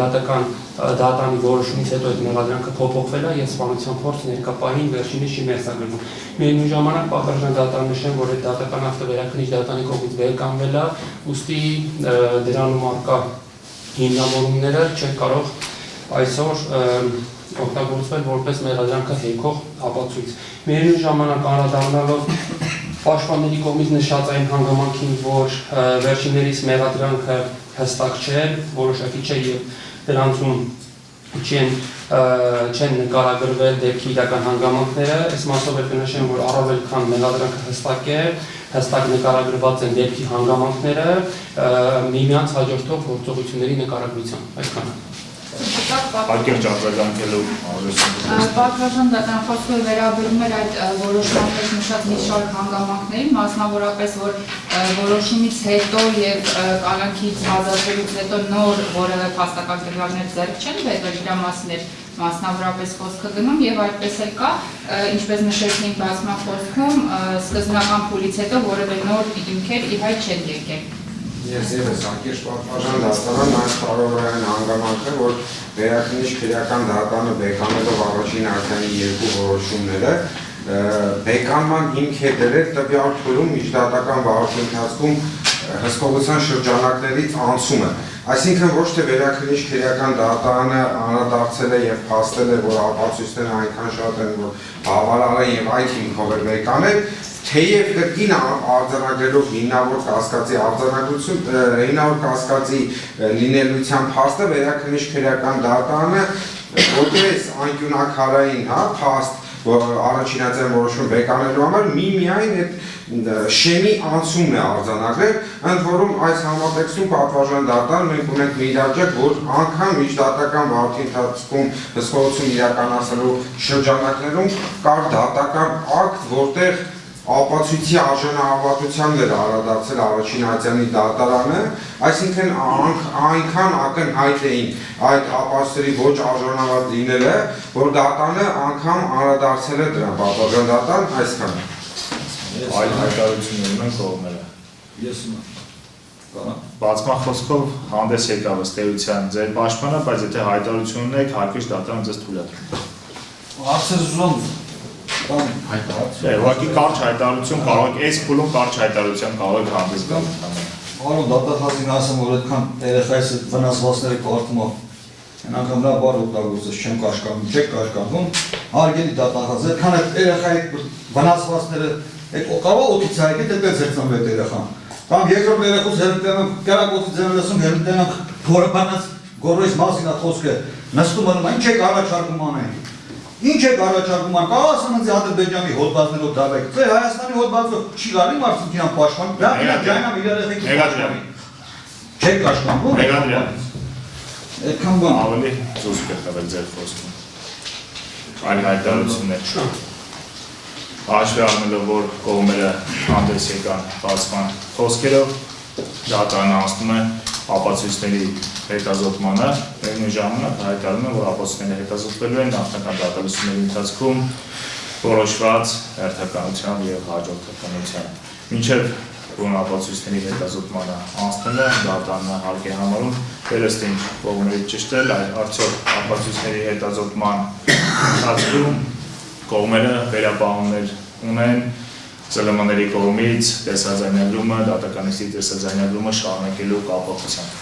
դատարանի որոշումից հետո այդ մեղադրանքը փոփոխվել է եւ սպանության փորձ ներկա պահին վերջինիս չի մեղսագրվում։ Միևնույն ժամանակ պատվաժան դատարան նշեմ, որ այդ դատական ակտը վերաքննիչ դատարանի կողմից վերկանվել է, ուստի դրանում առկա հիմնավորումները չեն կարող այսօր օգտագործվել որպես մեղադրանքը հեքող ապացույց։ Միևնույն ժամանակ անդրադառնալով պաշտպանների կողմից նշած այն հանգամանքին, որ վերջիններիս մեղադրանքը հստակ չէ, որոշակի չէ եւ դրանցում չեն նկարագրվել դեպքի իրական հանգամանքները, այս մասով էլ կնշեմ, որ առավել քան մեղադրանքը հստակ է, հստակ նկարագրված են դեպքի հանգամանքները միմյանց հաջորդող գործողությունների նկարագրությամբ, այսքանը։ Ակերջ արձագանքելու Պատվաժան դատարան խոսքը վերաբերում էր այդ որոշման մեջ նշած մի շարք հանգամանքներին, մասնավորապես, որ որոշումից հետո եւ կալանքից ազատվելուց հետո նոր որևէ փաստական տվյալներ ձեռք չեն բերվել, դրա մասին էր մասնավորապես խոսքը գնում եւ այդպես էլ կա, ինչպես նշեցինք բացման խոսքում, սկզբնական փուլից հետո որևէ նոր դիմքեր ի հայտ չեն եկել։ Ես եւս ակերջ պատվաժան դատարան այս կարևորային հանգամանքը, որ վերաքննիչ քրեական դատարանը բեկանելով առաջին ակտանի երկու որոշումները բեկանման հիմք է դրել տվյալ փուլում միջդատական վարորդի ընթացքում հսկողության շրջանակներից անցումը։ Այսինքն ոչ թե վերաքննիչ քրեական դատարանը անդրադարձել է եւ փաստել է, որ ապացույցները այնքան շատ են, որ բավարար են եւ այդ հիմքով է մեկանել, թեև կրկին արձանագրելով հիմնավոր կասկածի լինելիության փաստը վերաքննիչ քրեական դատարանը որպես անկյունակարային փաստ առաջինացիան որոշում բեկանելու համար միայն այդ շեմի անցումն է արձանագրել, ընդ որում այս համատեքստում պատվարժան դատարան մենք ունենք մի իրավիճակ, որ անգամ միջդատական վարքի ընթացքում հսկողություն իրականացնելու շրջանակներում կար դատական ակտ, որտեղ ապացույցի արժանահավատությանն էր անդրադարձել առաջին ատյանի դատարանը, այսինքն այնքան ակնհայտ էին այդ ապացույցների ոչ արժանավատ լինելը, որ դատարանը անգամ անդրադարձել է դրան, պատվարժան դատարան այսքան։ Այլ հայտարարություններ ունեն կողմերը։ Ես ունեմ։ Բացման խոսքով հանդես եկավ ըստ էության ձեր պաշտպանը, բայց եթե հայտարարություն ունեք, հարկիչ դատարանը ձեզ թույլ է տալու։ Հարցեր ուզում Ուղղակի կարճ հայտարարություն կարող եք, այս փուլում կարճ հայտարարության կարող եք հանդես գալ։ Պարոն դատախազին ասեմ, որ այդքան երեխայիս վնասվածքները կարգում են անգամ նա բառ օգտագործես չեմ կաշկանում, չեք կաշկանում, հարգելի դատախազ, այդքան այդ երեխայի վնասվածքները կարող օդից հայկի դեպել զերծնվի այդ երեխան։ Կամ երկրորդ երեխուց հերմտենով կերակոցի ձևնեսում հերմտենով փորոբանած գորոյս մասին է խոսքը նստում անում, ինչ եք առաջարկում անեն։ Ինչ եք առաջարկում ան, կարող ասեմ ինձ Ադրբեջանի հոդվածներով դավեք, ձեր Հայաստանի հոդվածով չի գալի մարդկության պաշտպան, դա ջայնամ իր երեխեքի պաշտպանի։ Չեք կաշկանում։ Այդքան բան։ Ավելի զուսպ է խվել ձեր խոսքում։ Այլ հայտարարություններ։ Հաշվի առնելով, որ կողմերը հանդես եկան բացման խոսքերով, դատարանը անցնում է ապացույցների հետազոտմանը, միևնույն ժամանակ հայտարարում է, որ ապացույցները հետազոտվելու են նախնական դատալությունների ընթացքում որոշված հերթականությամբ եւ հաջորդականությամբ։ Մինչեւ որ ապացույցների հետազոտմանը անցնել է, դատարանը հարկ է համարում վերստին կողմերի ճշտել, արդյոք ապացույցների հետազոտման ընթացքում կողմերը վերաբանումներ ունեն ԶԼՄ-ների կողմից տեսաձայնագրումը, դատականիստի տեսաձայնագրումը շարունակելու կապակցությամբ։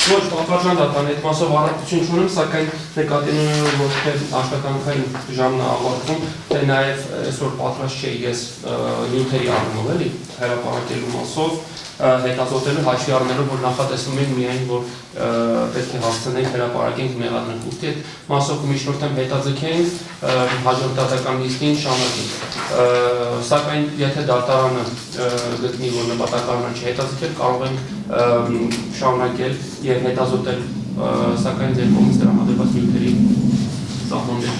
Ոչ, պատվարժան դատարան այդ մասով առատություն չունեմ, սակայն նկատի ունեմ, որ թե աշխատանքային ժամն է ավարտվում, թե նաև այսօր պատրաստ չէի ես նյութերի առումով էլի, հրապարակելու մասով, հետազոտելու հաշվի առնելով, որ նախատեսում ենք միայն, որ պետք է հասցնենք հրապարակենք մեղադրենք, ուստի այդ մասով միջնորդեմ հետաձգենք, հաջորդ դատական նիստին շարունակենք։ Սակայն եթե դատարանը գտնի, որ նպատակարանը չհետաձգել, կարող ենք շարունակել եւ հետազոտել, սակայն ձեր կողմից տրամադրված նյութերի սահմաններ։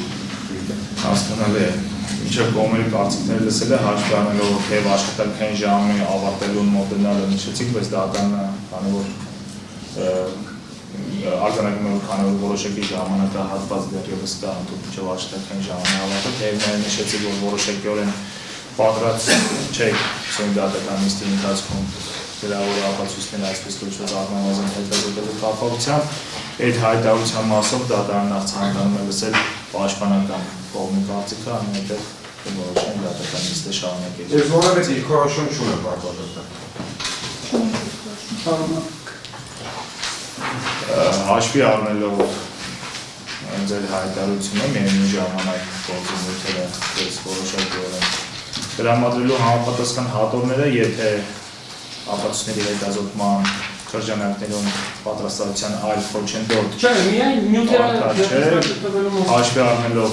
Հասկանալի է։ Մինչև կողմերի կարծիքները լսել է, հաշվի առնելով, որ թեև աշխատանքային ժամի ավարտելուն մոտենալը նշեցիք, բայց դատարանը, քանի որ արձանագրում է, որ քանի որ որոշակի ժամանակահատված դեռևս կա, մինչև աշխատանքային ժամը ավարտել, թեև նաև նշեցիք, որ որոշակիորեն պատրաստ չեք դատական նիստի ընթացքում գրավոր ապացույցներ այսպես կոչված առնվազն հետազոտելու կապակցությամբ, այդ հայտարարության մասով դատարանը ցանկանում է լսել պաշտպանական կողմի կարծիքը, այնուհետև կորոշեն դատական նիստը շարունակել։ Ես որևէ դիրքորոշում չունեմ պատվարժան։ Հաշվի առնելով ձեր հայտարարությունը միևնույն ժամանակ գործունեությունը դες որոշակիորեն տրամադրելու համապատասխան հատորները, եթե ապացույցների հետազոտման շրջանակներում պատրաստության այլ խոչընդոտ Չէ, միայն նյութերը հաշվի առնելով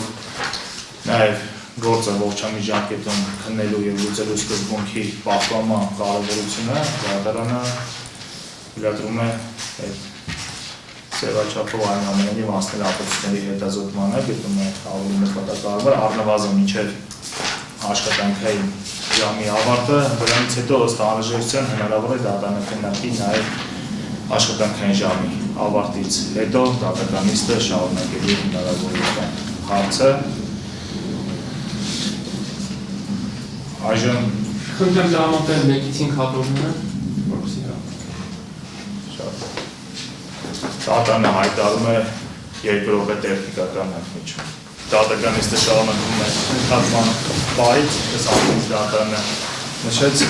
նաև գործը ողջամիջակետում քննելու եւ լուծելու սկզբունքի պահպանման կարևորությունը դատարանը լրացնում է այդ սեվաչափով այնուամենայնիվ անցնել ապացույցների հետազոտմանը, գտնում է ավելի նպատակահարմար, առնվազն մինչև աշխատանքային ժամի ավարտը, դրանից հետո ըստ անհրաժեշտության հնարավոր է դատարանը քննարկի նաև աշխատանքային ժամի ավարտից հետո դատական նիստը շարունակելու հնարավորության հարցը։ Այժմ խնդրեմ տրամադրել 1-ից 5 հատորները, որպեսզի դատարանը հայտարարում է 2 րոպե տեխնիկական հնչյուն։ Դատական նիստը շարունակվում է ընդհանրման պահից, դատարանը նշեց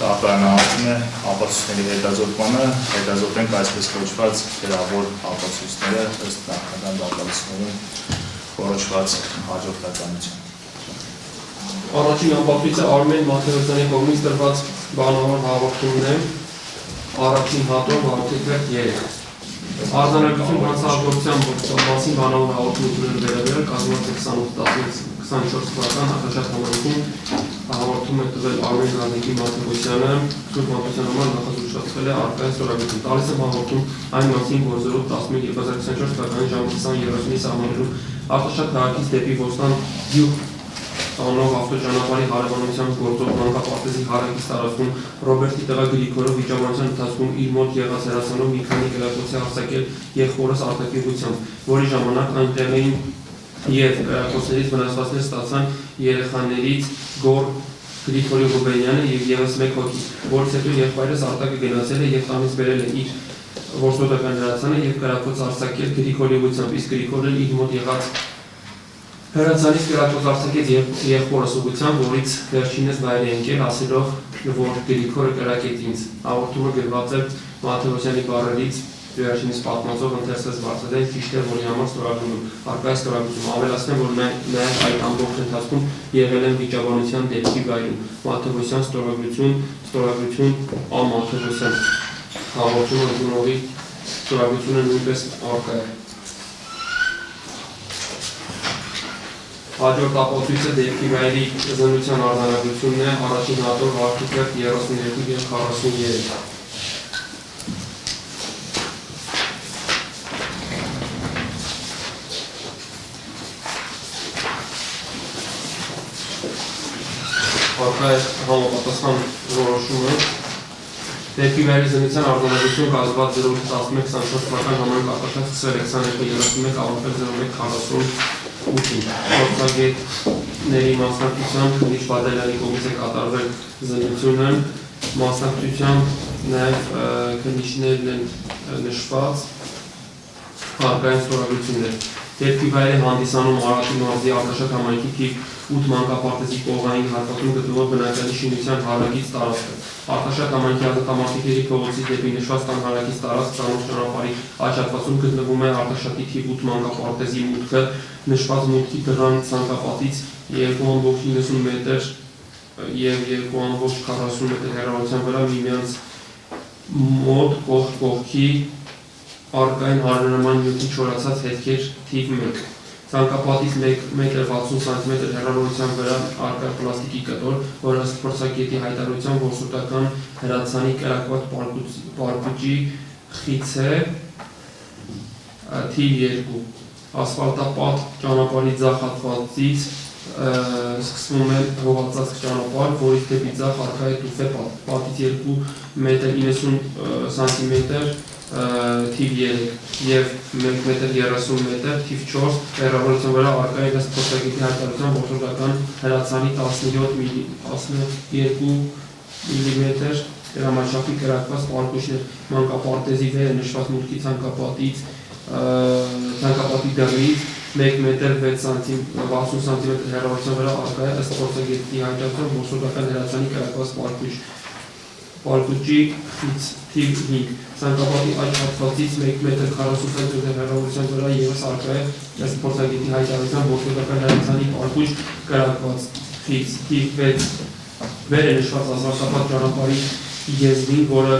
արտահայտում է ապացույցների հետազոտմանը, հետազոտենք այսպես կոչված գրավոր ապացույցները ըստ նախնական դատալիցներում որոշված հաջորդականություն։ Առաջին ապացույցը Արմեն Մաթևոսյանի կողմից տրված բանավոր հաղորդումն է, առաջին հատոր հաղորդիքներ 3։ Արձանագրություն հանցահատության մասին բանավոր հաղորդումները վերաբերել կազմված է 28-24 թվական Արտաշատ համայնքում հաղորդում է տվել Արմեն Գազիկի Մաթևոսյանը, Սուրբ Մատոսյան համար նախազգուշացվել է արկայ ստորագրություն։ Տալիս եմ հաղորդում այն մասին, որ 0-11-2024 թվականի ժամը 20:30-ի սահմաններում Արտաշատ քաղաքից դեպի Ոստան գյուղ անով ավտոճանապարհի հարևանությամբ գործող մանկապարտեզի հարակից տարածքում Ռոբերտի տղա Գրիգորը վիճաբանության ընթացքում իր մոտ եղած հեռացանով մի քանի կրակոցի արձակել եղբորս արտաքևությամբ, որի ժամանակ այնտեղ էին եւ կրակոցներից վնասվածքներ ստացան երեխաներից Գոր Գրիգորի Ռուբենյանը եւ եւս մեկ հոգի, որից հետո եղբայրս արտակը գնացել է եւ տանից բերել է իր որսորդական հեռացանը եւ կրակոց արձակել Գրիգորի ուղղությամբ, իսկ Գրիգորն իր մոտ եղած հեռացանից կրակոց արձակեց եղբորս ուղղությամբ, որից վերջինս վայր է ընկել, ասելով, որ Գրիգորը կրակեց ինձ։ Հաղորդումը գրված է Մաթևոսյանի բառերից վերջինս պատմածով ընթերցած բարձրացել ճիշտ է, որի համար ստորագրում եմ։ Արկայ ստորագրություն ավելացնեմ, որ նաև այդ ամբողջ ընթացքում եղել են վիճաբանության դեպքի վայրում։ Մաթևոսյան ստորագրություն Ա. Մաթևոսյան հաղորդումը ընդունողի ստորագրությունը նույնպես արկայ է։ Հաջորդ ապացույցը դեպքի վայրի զննության արձանագրությունն է, առաջին հատոր հաղորդիքներ 32 և 43։ Արկայ համապատասխան որոշումը դեպքի վայրի զննության արձանագրություն կազմված 0-11-24 թվական համայնք Արտաշատ սկսվել 22-31 ավարտվել 01-48-ին։ Գործագետների մասնակցությամբ Քննիչ Բադալյանի կողմից է կատարվել զննությունը, մասնակցությամբ նաև քննիչներն են նշված արկայային ստորագրություններ։ Դեպքի վայր է հանդիսանում Արարատի մարզի Արտաշատ համայնքի թիվ 8 մանկապարտեզի կողմային հատվածում գտնվող բնակելի շինության հարակից տարածքը։ Արտաշատ համայնքի ազատամարտիկների փողոցից դեպի նշված տան հարակից տարածք ծանոթ ճանապարհի աջ հատվածում գտնվում է Արտաշատի թիվ 8 մանկապարտեզի մուտքը, նշված մուտքի դռան ցանկապատից 2.90 մետր եւ 2.40 մետր հեռավորության վրա միմյանց մոտ կողք կողքի արկային հարյուրաման նյութի չորացած հետքեր թիվ 1։ Ցանկապատից 1.60 սմ հեռավորության վրա արկա պլաստիկի կտոր, որը ըստ փորձագետի հայտարարության որսորդական հրացանի կրակված պարկուճի խից է թիվ 2։ Ասֆալտապատ ճանապարհի ձախ հատվածից սկսվում է հողածածկ ճանապարհ, որից դեպի ձախ արկա է տուֆե պատից 2.90 սանտիմետր թիվ 3 և 1.30 մետր թիվ 4 հեռավորության վրա արկա է ըստ փորձագետի հայտարարության որսորդական հրացանի 17 12 մմ դրամաչափի կրակված պարկուճներ մանկապարտեզի վերը նշված մուտքի ցանկապատի դռից 1 մետր 6 60 սանտիմետր հեռավորության վրա արկա է ըստ փորձագետի հայտարարության որսորդական հրացանի կրակված պարկուճի խից թիվ 5 ցանկապատի աջ հատվածից 1 մետր 40 սանտիմետր հեռավորության վրա ևս արկա է ըստ փորձագետի հայտարարության որսորդական հրացանի պարկուճ կրակված խից թիվ 6 վեր է նշված ասֆալտապատ ճանապարհի եզրին, որը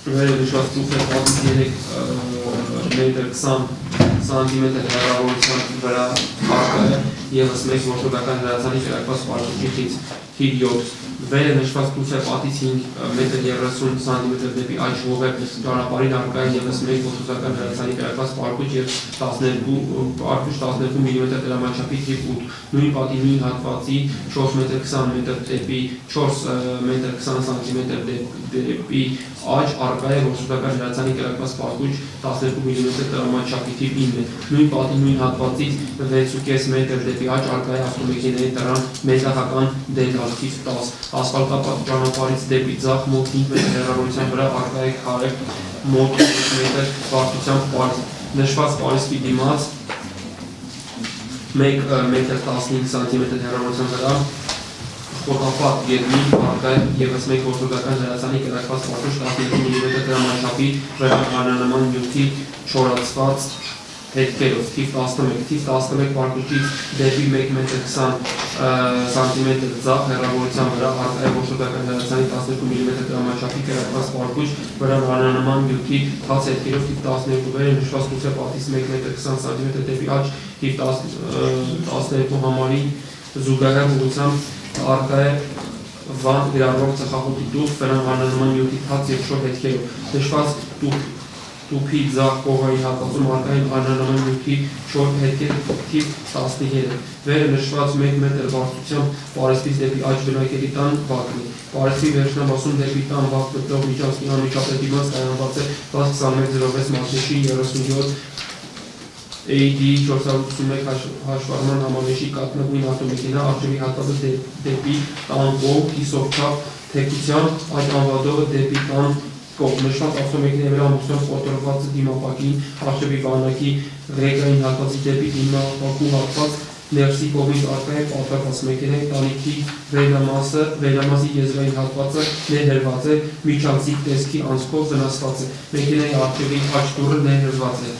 վեր է նշված տուֆե պատից 3 մետր 20 սանտիմետր հեռավորության վրա արկա է ևս մեկ որսորդական հրացանի կրակված պարկուճի խից թիվ 7 վեր է նշված տուֆե պատից 5 մետր 30 սանտիմետր դեպի աջ հողեր ճանապարհին արկա է ևս մեկ որսորդական հրացանի կրակված պարկուճ եւ 12 մմ դրամաչափի թիվ 8 նույն պատի նույն հատվածի 4 մետր 20 մետր դեպի 4 մետր 20 սանտիմետր դեպի աջ արկա է որսորդական հրացանի կրակված պարկուճ 12 մմ դրամաչափի թիվ 9 նույն պատի նույն հատվածից 6.5 մետր դեպի աջ արկա է ավտոմեքենայի դռան մետաղական դետալ թիվ 10 ասֆալտապատ ճանապարհից դեպի ձախ մոտ 5 մետր հեռավորության վրա արկա է քարե մոտ 1 մետր բարձրությամբ պարիսպ նշված պարիսպի դիմաց 1 մետր 15 սանտիմետր հեռավորության վրա խոտապատ գետնի առկա ևս մեկ որսորդական լրացանի կրակված պարտուշ 12 մմ դրամաչափի վրա անանման նյութի չորացված հետքերով, թիվ 11, թիվ 11 պարկուճից դեպի 1,20 սմ ձախ հեռավորության վրա առկա է որսորդական լրացանի 12 մմ դրամաչափի կրակված պարկուճ վրա անանման նյութի թաց հետքերով, թիվ 12 վերը նշված կուսե պատից 1,20 սմ դեպի աջ, թիվ 12 համարի զուգահեռ ուղղությամբ առկա է վան գրառող ծխախոտի տուփ, վրան անանման նյութի թաց և շոր հետքերով, նշված տուփի ձախ կողմի հատվածում առկա են անանման նյութի շոր հետքեր թիվ 13, վերը նշված 1 մետր բարձրությամբ պարիսպից դեպի աջ բնակելի տան վակն է, պարիսպի վերջնաբասում դեպի տան վակ մտնող միջանցքի անմիջապես դիմաց կայանված է 2106 մարտիշի 37 AD 481 հաշվառման համանեշի կատնագույն ավտոմեքենա առջևի հատվածը դեպի տան կողմ կիսովչափ թեքությամբ, այդ անվադովը դեպի տան կողմ նշված ավտոմեքենայի վրա ամուսնով կոտրված դիմապակին առջևի վանակի ռեգային հատվածի դեպի դիմապակու հատված ներսի կողմից առկա է պատրաստված մեքենայի տանիքի վերամասի եզրային հատվածը ներհրված է միջանցիկ տեսքի անցքով վնասված է, մեքենայի առջևի աջ դուռը ներհրված է,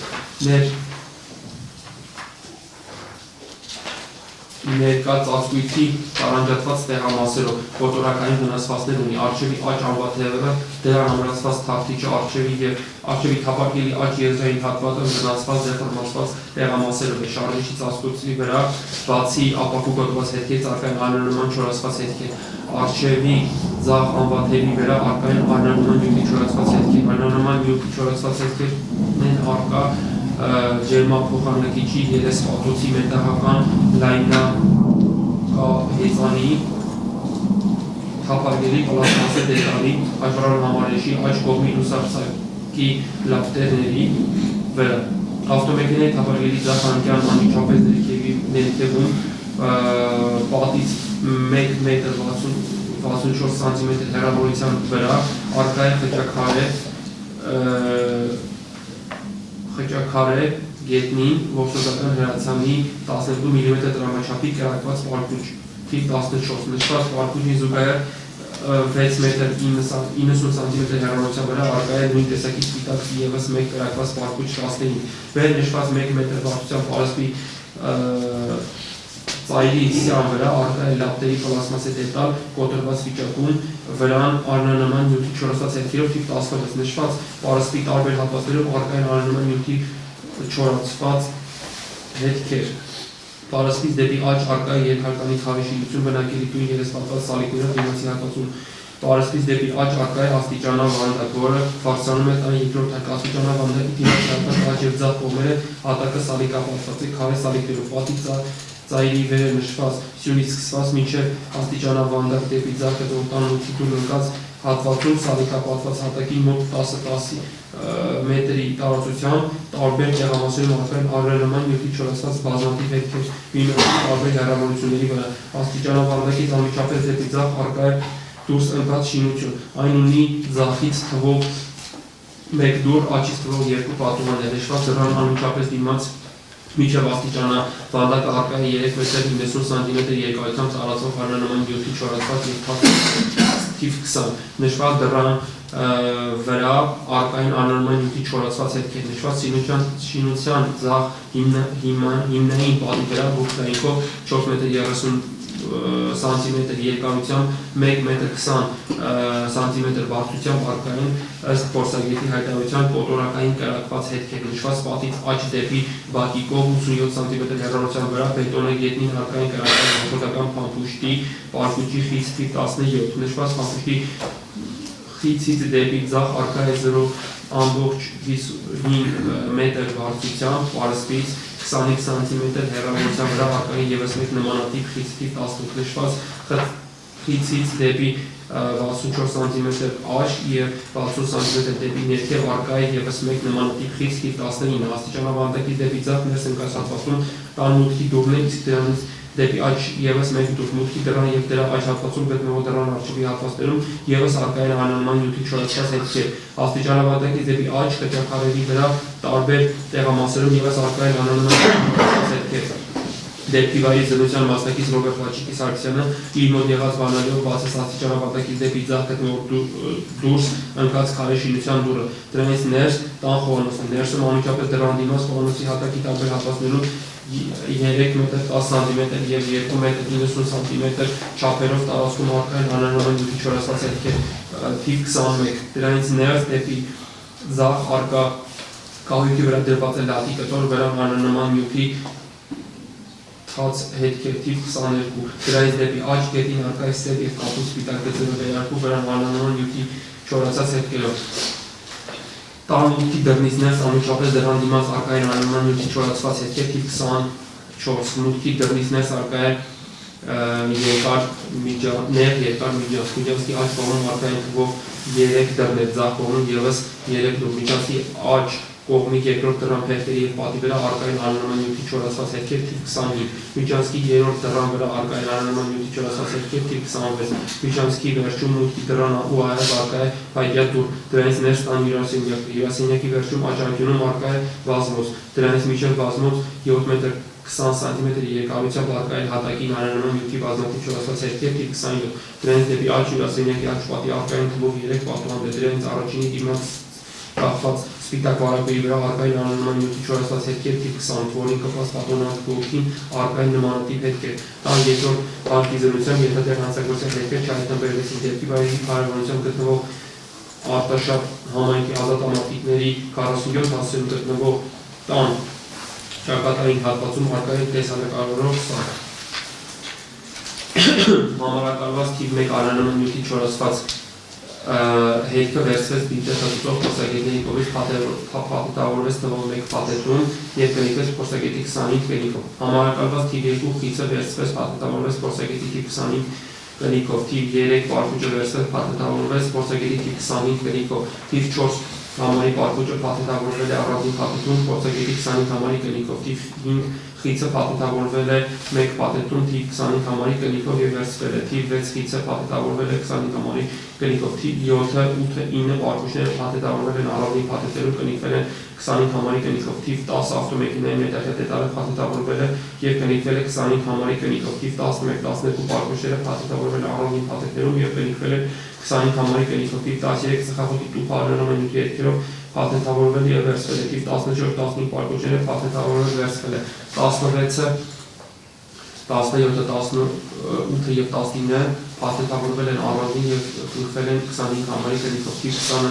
ներկա ծածկույթի տարանջատված տեղամասերով կոտորակային վնասվածքներ ունի, առջևի աջ անվաթևը, դրան ամրացված թավթիչը, առջևի թափակելի աջ եզրային հատվածը վնասված դեֆորմացված տեղամասերով է, շարժիչի ծածկույթի վրա բացի ապակու կոտրված հետքերից առկա են անանման չորացված հետքեր, առջևի ձախ անվաթևի վրա առկա են անանման նյութի չորացված հետքեր, անանման նյութի չորացված հետքերն են առկա ջերմափոխանակիչի երեսպատոցի մետաղական լայնահեծանի թափակելի պլաստմասե դետալի հաշվառման համարեշի աջ կողմի լուսարձակի լապտերների վրա ավտոմեքենայի թափակելի ձախ անկյան անմիջապես ներքևում պատից 1 մետր 64 սանտիմետր հեռավորության վրա առկա է խճաքարե գետնին որսորդական հրացանի 12 մմ դրամաչափի կրակված պարկուճ, թիվ 14, նշված պարկուճի զուգահեռ 6 մետր 90 սանտիմետր հեռավորության վրա առկա է նույն տեսակի սպիտակ ևս մեկ կրակված պարկուճ 15, վեր նշված 1 մետր բարձրությամբ պարիսպի ծայրի սյան վրա առկա է լապտերի պլաստմասե դետալ կոտրված վիճակում, վրան անանման նյութի չորացված հետքերով թիվ 16, նշված պարիսպի տարբեր հատվածներով առկա են անանման նյութի չորացված հետքեր, պարիսպից դեպի աջ առկա է երկհարկանի թավի շինություն բնակելի տուն երեսպատված սալիկներով դիմացի հատվածում, պարիսպից դեպի աջ առկա է աստիճանավանդակ, որը բարձրանում է տան երկրորդ հարկը, աստիճանավանդակի դիմացի հատված աջ և ձախ կողմերը հատակը սալիկապատված է քարե սալիկներով, պատի ծայրի վերը նշված սյունից սկսված մինչև աստիճանավանդակ դեպի ձախը տան լույսի դուր ընկած հատվածում սալիկապատված հատակի մոտ 10 մետրի տարածությամբ տարբեր տեղամասերում առկա են անանման նյութի չորացված բազմաթիվ հետքեր միմյանցից տարբեր հեռավորությունների վրա, աստիճանավանդակից անմիջապես դեպի ձախ առկա է դուրս ընկած շինություն, այն ունի ձախից թվով 1 դուռ, աջից թվով 2 պատուհաններ, նշված դռան անմիջապես դիմաց մինչև աստիճանավանդակը առկա է 3 մետր 90 սանտիմետր երկարությամբ տարածող անանման նյութի չորացված և թիվ 20, նշված դռան վրա առկա են անանման նյութի չորացված հետքեր, նշված շինության ձախ հիմնային պատի վրա ողջայինքով 4 մետր 30 սանտիմետր երկարությամբ 1 մետր 20 սանտիմետր բարձրությամբ առկա են ըստ փորձագետի հայտարարության կոտորակային կրակված հետքեր, նշված պատից աջ դեպի բակի կողմ 87 սանտիմետր հեռավորության վրա բետոնե գետնին առկա են կրակված որսորդական փամփուշտի պարկուճի խիծ թիվ 17, նշված փամփուշտի խիծից դեպի ձախ առկա է 0.5 մետր բարձրությամբ պարիսպից 25 սանտիմետր հեռավորության վրա առկա է ևս մեկ նմանատիպ խիծ թիվ 18, նշված խիծից դեպի 64 սանտիմետր աջ և 60 սանտիմետր դեպի ներքև առկա է ևս մեկ նմանատիպ խիծ թիվ 19, աստիճանավանդակից դեպի ձախ ներս ընկած հատվածում տան մուտքի դուռն է, իսկ դրանից դեպի աջ ևս մեկ դուռ, մուտքի դռան և դրա աջ հատվածում գտնվող դռան առջևի հատվածներում ևս առկա են անանման նյութի չորացված հետքեր, աստիճանավանդակից դեպի աջ խճաքարերի վրա տարբեր տեղամասերում ևս առկա են անանման նյութի չորացված հետքեր, Դեպի վայրի զնության մասնակից Ռոբերտ Լաչիկի Սարգսյանը իր մոտ եղած բանալիով բացասացի ճանապարհակից դեպի ձախ գտնվող դուրս ընկած քարե շինության դուռը։ Դրանից ներս տան խոհանոցն է։ Ներսում անմիջապես դռան դիմաց խոհանոցի հատակի տարբեր հատվածներում 3 մետր 10 սանտիմետր և 2 մետր 90 սանտիմետր չափերով տարածքում առկա են անանման նյութի չորացած հետքեր թիվ 21։ Դրանից ներս դեպի ձախ առկա կահույքի վրա դրված է լատի կտոր, վրա անանման նյութի թաց հետքեր թիվ 22։ Դրանից դեպի աջ գետին առկա է սև և կապույտ սպիտակ գծերով վերարկու, վրա անանման նյութի չորացած հետքերով։ Տան մուտքի դռնից ներս անմիջապես դռան դիմաց առկա են անանման նյութի չորացված հետքեր թիվ 24։ Մուտքի դռնից ներս առկա է երկար միջանցքի աջ կողմում առկա են թվով 3 դռներ, ձախ կողմում ևս 3 դուռ, միջանցքի աջ կողմի երկրորդ դռան փեղկերի և պատի վրա առկա են անանման նյութի չորացված հետքեր թիվ 25, միջանցքի երրորդ դռան վրա առկա են անանման նյութի չորացված հետքեր թիվ 26, միջանցքի վերջում մուտքի դռան ու այլև առկա է փայտյա դուռ, դրանից ներս տան հյուրասենյակի վերջում աջ անկյունում առկա է բազմոց, դրանից մինչև բազմոց 7 մետր 20 սանտիմետր երկարությամբ առկա է հատակին անանման նյութի բազմաթիվ չորացված հետքեր թիվ 27, դրանից դեպի աջ հյուրասենյակի աջ պատի առկա են թվով 3 պատուհաններ, դրանից առաջինի դիմաց կախված սպիտակ վարակույրի վրա առկա են անանման նյութի չորացված հետքեր թիվ 20, որին կապված պատոնանքին առկա են նմանատիպ հետքեր։ Տան երկրորդ բանկի զննությամբ ենթատեղ հանցագործության հետքեր չհայտնաբերվեցին դեպի վայրի կառավարությամբ գտնվող Արտաշատ համայնքի ազատ ամարտիկների 47 հասցեում գտնվող տան ճակատային հատվածում առկա է տեսանկարող սարք։ Համարակալված թիվ 1 անանման նյութի չորացված հետքը վերցվեց դիտեցածող փորձագետների կողմից փաթեթավորվեց թվով 1 փաթեթում և կնքվեց փորձագետի 25 կնիքով։ Համարակալված թիվ 2 խիցը վերցվեց փաթեթավորվեց փորձագետի թիվ 25 կնիքով, թիվ 3 պարփուճը վերցվեց փաթեթավորվեց փորձագետի թիվ 25 կնիքով, թիվ 4 համարի պարփուճը փաթեթավորվել է առանձին փաթեթում փորձագետի 25 համարի կնիքով, թիվ 5 խիցը փաթեթավորվել է 1 փաթեթում թիվ 25 համարի կնիքով և վերցվել է, թիվ 6 խիցը փաթեթավորվել է 25 համարի կնիքով, թիվ 7, 8, 9 պարփուճները փաթեթավորվել են առանձին փաթեթերում կնիքվել են 25 համարի կնիքով, թիվ 10 ավտոմեքենայի նետահետ դետալը փաթեթավորվել է և կնիքվել է 25 համարի կնիքով, թիվ 11, 12 պարփուճները փաթեթավորվել են առանձին փաթեթերում և կնիքվել են 25 համարի կնիքով, թիվ 13 ծխախոտի տուփը անանման նյութի հետքերով փաթեթավորվել և վերցվել է, թիվ 14, 15 պարփուճները փաթեթավորվել վերցվել է, 16-ը, 17, 18 և 19 փաթեթավորվել են առանձին և կնքվել են 25 համարի կնիքով, թիվ 20-ը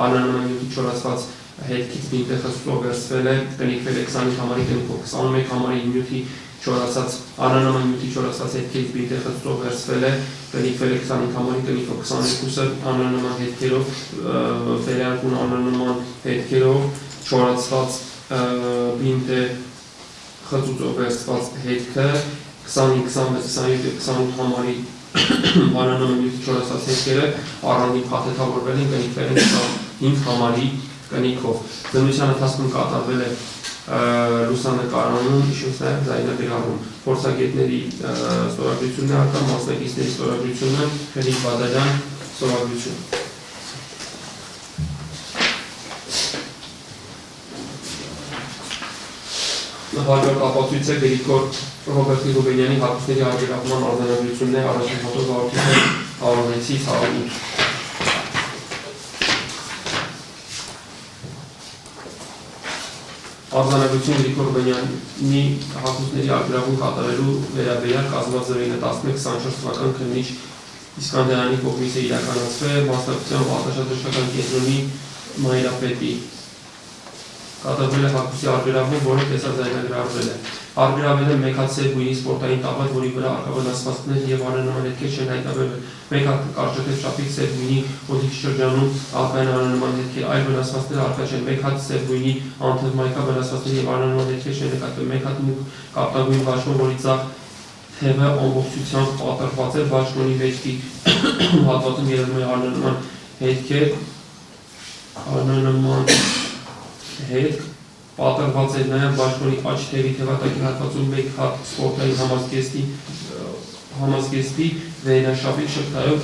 անանման նյութի չորացված հետքից բինտեխստով վերցվել է, կնիքվել է 25 համարի կնիքով, 21 համարի նյութի չորացած անանման նյութի չորացած հետքից բինտեխստով վերցվել է, կնիքվել է 25 համարի կնիքով, 22-ը անանման հետքերով, վերարկուն անանման հետքերով չորացված բինտեխստով վերցված հետքը, 25, 26, 27, 28 համարի անանման նյութի չորացած հետքերը առանձին փաթեթավորվել են, կնիքվել են 25 համարի կնիքով։ Զննության ընթացքում կատարվել է լուսանկարանում, հիշում նաև ձայնագրավում, փորձագետների ստորագրությունն է առկա, մասնակիցների ստորագրությունը, Հրանիկ Բադալյան ստորագրություն։ Հաջորդ ապացույց է Գրիգոր Ռոբերտ Ռուբենյանի հագուստների արգելափման արձանագրությունն է առաջին հատոր վարորդի Արոնեցի 108։ Արձանագրություն Գրիգոր Ռուբենյանի հագուստների արգելափում կատարելու վերաբերյալ կազմված զրույցը 11-24 թվական քննիչ Իսկանդարյանի կողմից է իրականացվել մասնակցությամբ Արտաշատ կենտրոնի մայրապետի կատարվել է հագուստի արգելափում, որը տեսաձայնագրարվել է։ Արգելափվել է մեկ հատ սև գույնի սպորտային տաղատ, որի վրա առկա վնասվածքներ և անանման հետքեր չեն հայտնաբերվել։ Մեկ հատ կարճատև չափի սև գույնի օդի շրջանում առկա են անանման հետքեր, այլ վնասվածքներ առկա չեն։ Մեկ հատ սև գույնի անթևմայքա վնասվածքներ և անանման հետքեր չեն նկատվել։ Մեկ հատ մուգ կապտագույն բաշխոն, որի ձախ թևը ամբողջությամբ պատրված է, բաշխոնի մեջքի հատվածում երևում է անանման հետքեր, հետք պատրված է նաև բաշխոնի աջ թևի թևատակի հատվածում մեկ հատ սպորտային համազգեստի վերնաշապի շղթայով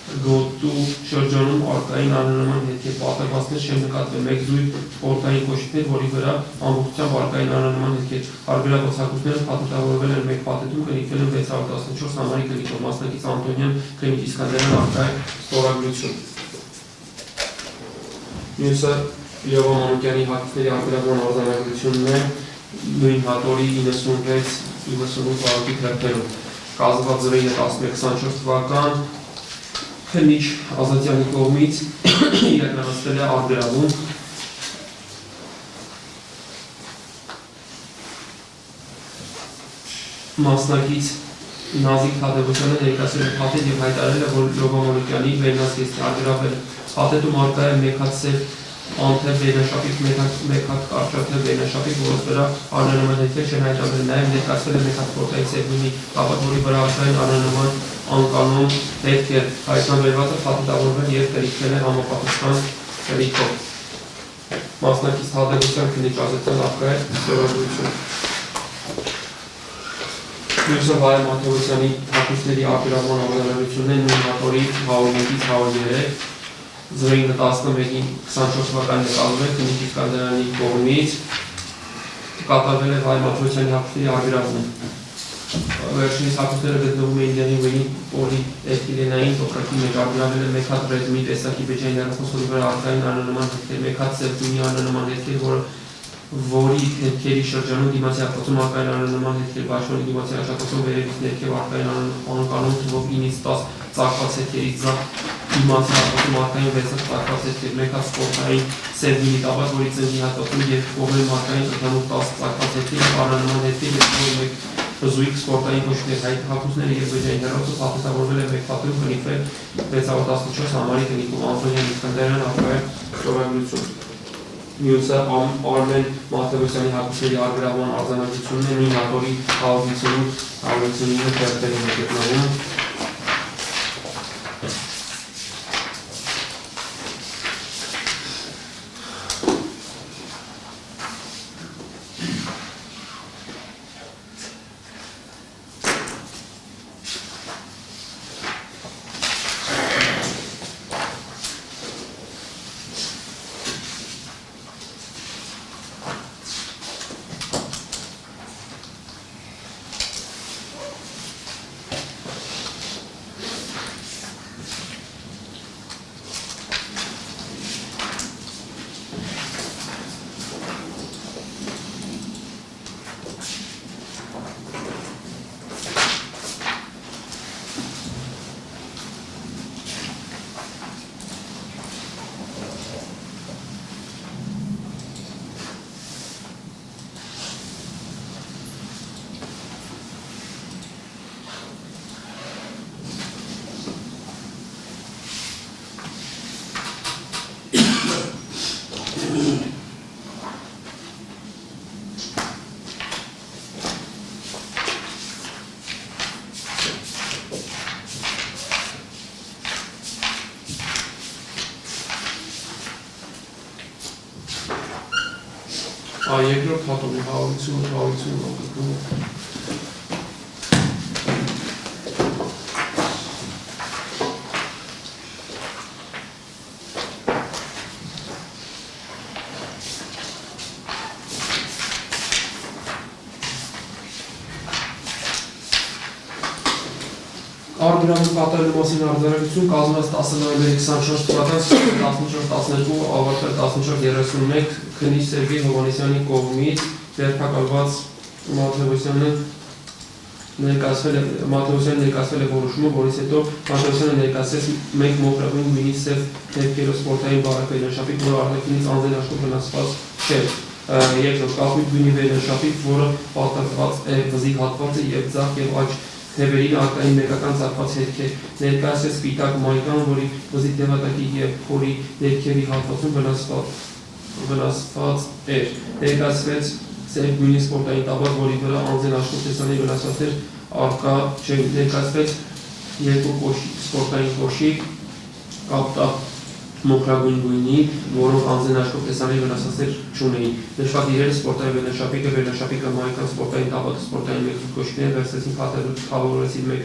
գոտու շրջանում արկային անանման հետքեր պատրվաստներ չեն նկատվել մեկ զույգ սպորտային կոշիկներ, որի վրա ամբողջությամբ արկային անանման հետքեր արգելագործակցությունները փաթեթավորվել են մեկ փաթեթում կնիկվել են 614 համարի կնիկով մասնակից Անտոնյան Քրեմիտ Իսկանդարյան արկային ստորագրություն։ Մյուսը Լևո Մանուկյանի հագիստների արգելագործման արձանագրությունն է նույն հատորի 96-98 վարակի թերթերով կազմված զրույցը 11-24 թվական Քննիչ Ազատյանի կողմից իրականացվել է արգելագում մասնակից Նազիկ Թադևոսյանը ներկայացրել է փաթեթ եւ հայտարարել է, որ Լևո Մանուկյանի վերնազգեստի արգելաբել փաթեթում արկա է մեկ հատ սև անթև վերնաշապիկ, մեկ հատ կարճաթև վերնաշապիկ, որոնց վրա անանման հետքեր չեն հայտարարվել, նաև ներկայացվել է մեկ հատ սպորտային սերմինի կապատ, որի վրա արկային անանման անկանոն հետքեր հայտնաբերվածը փաթեթավորվել եւ կրիկվել է համապատասխան կրիկով։ Մասնակից Թադևոսյան քննիչ Ազատյան արկա է ստորագրություն։ Մյուսը Վահե Մաթեոսյանի հագուստների արգելագործման արձանագրությունն է նույն հատորի 101-ից 103 Զրույցը 11-ին 24 թվականին նկատվել է քննիչ Իսկանդարյանի կողմից կատարվել է Վահե Մաթեոսյանի հագուստների արգելագործում։ Վերջինիս հագուստները գտնվում էին դեղին պոլիէթիլենային տոկրակի մեջ արգելավել է մեկ հատ ռեզմի տեսակի բջջային հեռախոսների վրա արկային անանման հետքեր, մեկ հատ սերտունի անանման հետքեր, որի հետքերի շրջանում դիմացի հատվածում արկային անանման հետքեր, բաշխոնի դիմացի հաշակոցում վերևից ներքև արկային անկանոն թվով 9-ից 10 ծաղկված հետքերից դիմացի հատվածում արկային 6 ծաղկված հետքեր, մեկ հատ սպորտային սերմինի տաբակ, որի ծնկի հատվածում և կողմերում արկային ընդհանուր 10 ծաղկված հետքեր, անանման հետքեր և մեկ զույգ սպորտային կոշիկներ, այդ հագուստները և բջջային հեռախոսը փաթեթավորվել է մեկ փաթեթում կնիկվել 614 համարի կնիկով Անտոնյան Իսկանդարյան արկայի ստորագրություն։ Մյուսը Արմեն Մաթեոսյանի հագուստների արգելագործման արձանագրությունն է նույն հատորի 159 թերթերում է գտնվում։ Երկրորդ հատորի 150 Արգելագործում կատարելու մասին արձանագրություն կազմված 10 նոյեմբերի 24 թվական 14-12 ավարտել 14-31 քննիչ Սերգեյ Հովհաննիսյանի կողմից ձեռնարկված Մաթեոսյանը ներկայացվել է որոշումը, որից հետո Մաթեոսյանը ներկայացրեց մեկ մոխրագույն գույնի սև հետքերով սպորտային բարակ վերնաշապիկ, որը արտաքինից անձեն աշխուժ վնասված չէր։ Երկրորդ կապույտ գույնի վերնաշապիկ, որը պատրաստված է վզի հատվածը եւ ձախ եւ աջ թևերին արկային մեկական ծաղկված հետքեր, ներկայացրեց սպիտակ մայկան, որի վզի թևատակի և փորի ներքևի հատվածում վնասված էր, ներկայացրեց սև գույնի սպորտային տաբակ, որի վրա անձեն աշխուժ տեսանի վնասված էր արկա չէ, ներկայացրեց երկու սպորտային կոշիկ, կապտակ մոխրագույն գույնի, որոնք անձեն աշխուժ տեսանի վնասվածներ չունեին։ Նշված իրերը սպորտային վերնաշապիկը մայկան սպորտային տաբակը սպորտային մեկ կոշիկները վերցրեցին փաթեթավորեցին մեկ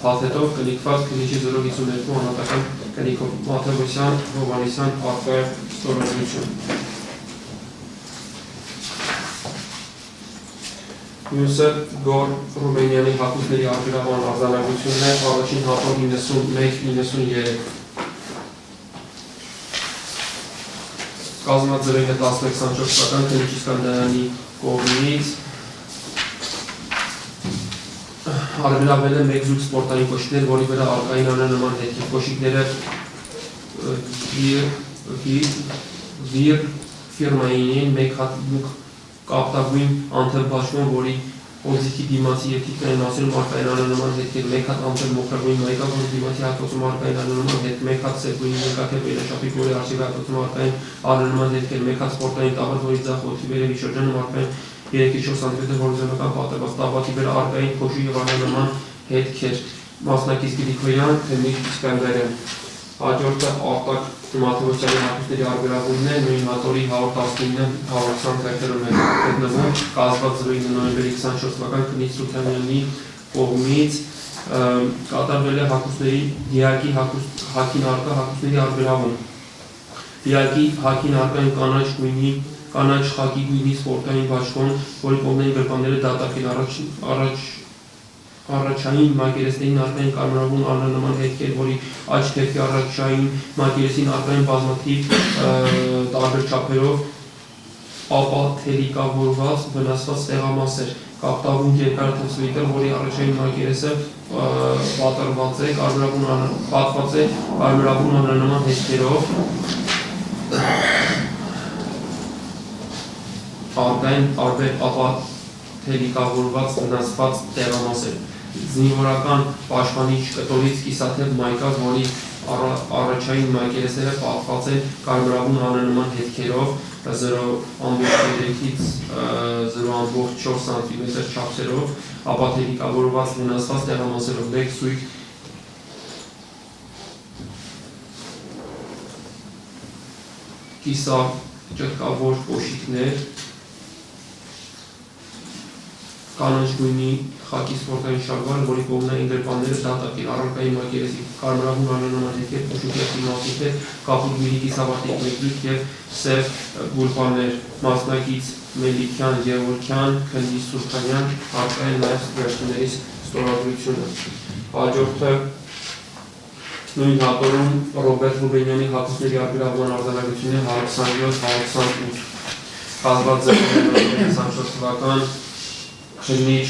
փաթեթով կնիկված քննիչի 052 անհատական կնիկով Մաթևոսյան, Հովհաննիսյան արկա ստորագրություն։ Մյուսը Գոր Ռուբենյանի հակուսների արգելավան արձանագրությունն է, առաջին հատոր 91-93։ Կազմված 011-24 թվական քննիչի Սկանդարյանի կողմից արգելավել է մեկ զույգ սպորտային կոշիկներ, որի վրա արկային անանման հետքեր։ Կոշիկները վիր ֆիրմային են, մեկ հատուկ կապտագույն անթև որի օձիքի դիմացի ետիկն են ասում արկային անանման հետքեր, մեկ հատ անթև մոխրագույն մայկա, որի դիմացի հատոցում արկային անանման հետ, մեկ հատ սերգույն երկաթև վերաշապիկ, որի արշիվի հատոցում արկային անանման հետքեր, մեկ հատ սպորտային տաղր, որի ձախ ոտքի վերևի շրջանում արկային 3-4 սանտիմետր հորիզոնական պատրված տաղատի վրա արկային փոշի եւ անանման հետքեր։ Մասնակից Գրիգորյան, քննիչ Սկանդարյան։ Հաջորդը Արտակ Մաթևոսյանի հակուսների արգելավումն է, նույն հատորի 119-120 թերթերում է գտնվում, կազմված 9 նոյեմբերի 24 թվական քննիչ Սուլթանյանի կողմից կատարվել է հակուսների դիակի հակին արկա հակուսների արգելավում։ Դիակի հակին արկային կանաչ խակի գույնի սպորտային բաշխոն, որի կողմնային գրպանները դատարկել առաջային մակերեսներին արկային կարմրավուն անանման հետքեր, որի աջ թևքի առաջային մակերեսին արկային բազմաթիվ տարբեր չափերով ապաթելիկավորված վնասված սեղամասեր, կապտավուն երկարաթև սվիտեր, որի առաջային մակերեսը պատված է կարմրավուն անանման հետքերով, արկային տարբեր ապաթելիկավորված վնասված տեղամասեր, զինվորական պաշտպանիչ կտորից կիսաթև մայկա, որի առաջային մակերեսերը պատված են կարմրավուն անանման հետքերով 0.3-ից 0.4 սանտիմետր չափսերով, ապաթելիկավորված վնասված տեղամասերով, մեկ զույգ կիսաճտկավոր կոշիկներ, կանաչ գույնի խակի սպորտային շալվար, որի կողմնային գրպանները դատարկել, առարկայի մակերեսի կարմրավուն անանման հետքեր, փոշուկեղտի մասնիկներ, կապուտ գույնի կիսավարտիկ մեկզույգ և սև գուլպաներ, մասնակից Մելիքյան, Գևորգյան, քննիչ Սուրքանյան, արկա է նաև վերջինների ստորագրությունը։ Հաջորդը նույն հատորում Ռոբերտ Ռուբենյանի հակուսների արգելավման արձանագրությունն է 127-128 կազմված 2024 թվական քննիչ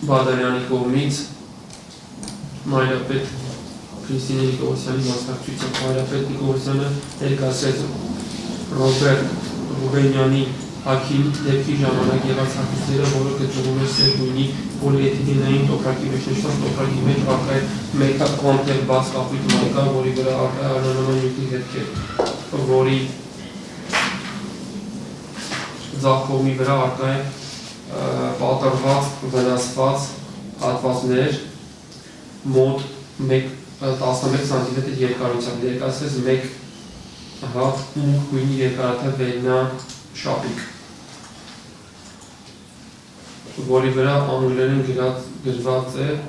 Բադարյանի կողմից Մայրապետ Քրիստինե Նիկողոսյանի մասնակցությամբ Մայրապետ Նիկողոսյանը ներկայացրեց Ռոբերտ Ռուբենյանի հակին դեպքի ժամանակ եղած հակուսները, որը գտնվում է սև գույնի պոլիէթիլենային տոպրակի մեջ նշված տոպրակի մեջ արկա է մեկ հատ անթև բաց կապույտ մայկա, որի վրա արկա է անանման նյութի հետքեր, որի ձախ կողմի վրա արկա է պատրված, վնասված հատվածներ մոտ 11 սանտիմետր երկարությամբ, ներկայացրեց մեկ հատ մուգ գույնի երկարաթև վերնա շապիկ, որի վրա անգլերեն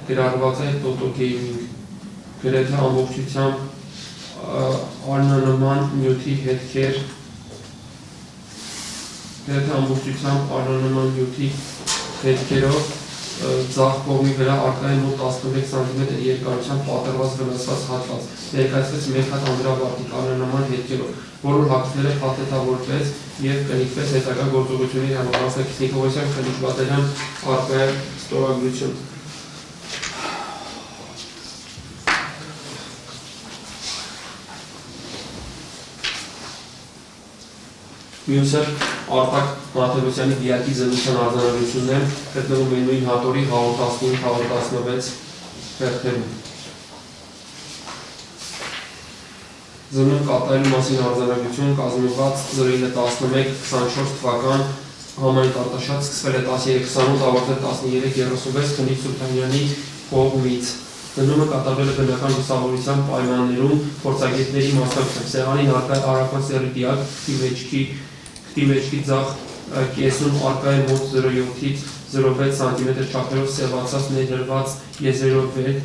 գրառված է Toto Gaming, գրեթե ամբողջությամբ անանման նյութի հետքեր, հետքերով ձախ կողմի վրա արկա է մոտ 11 սանտիմետր երկարությամբ պատրված վնասված հատված, ներկայացվեց մեկ հատ անդրավարտիկ անանման հետքերով, որոր հակուսները փաթեթավորվեց և կնիկվեց հետագա գործողությունների համար, մասնակից Նիկողոսյան, քննիչ Բադարյան, արկա է ստորագրություն։ Մյուսը Արտակ Մաթևոսյանի դիակի զննության արձանագրությունն է, գտնվում է նույն հատորի 115-116 թերթերում։ Զննում կատարելու մասին արձանագրություն կազմված 09-11-24 թվական համային արտաշատ սկսվել է 13-28, ավարտվել 13-36 քննիչ Սուլթանյանի կողմից։ Զնումը կատարվել է բնական լուսավորության պայմաններում փորձագետների մասնակցությամբ, սեղանին արկա է արական սեռի դիակ, քթի մեջքի ձախ կեսում արկա է մոտ 0.7-ից 0.6 սանտիմետր չափերով սևացած ներդրված եզրերով վերք,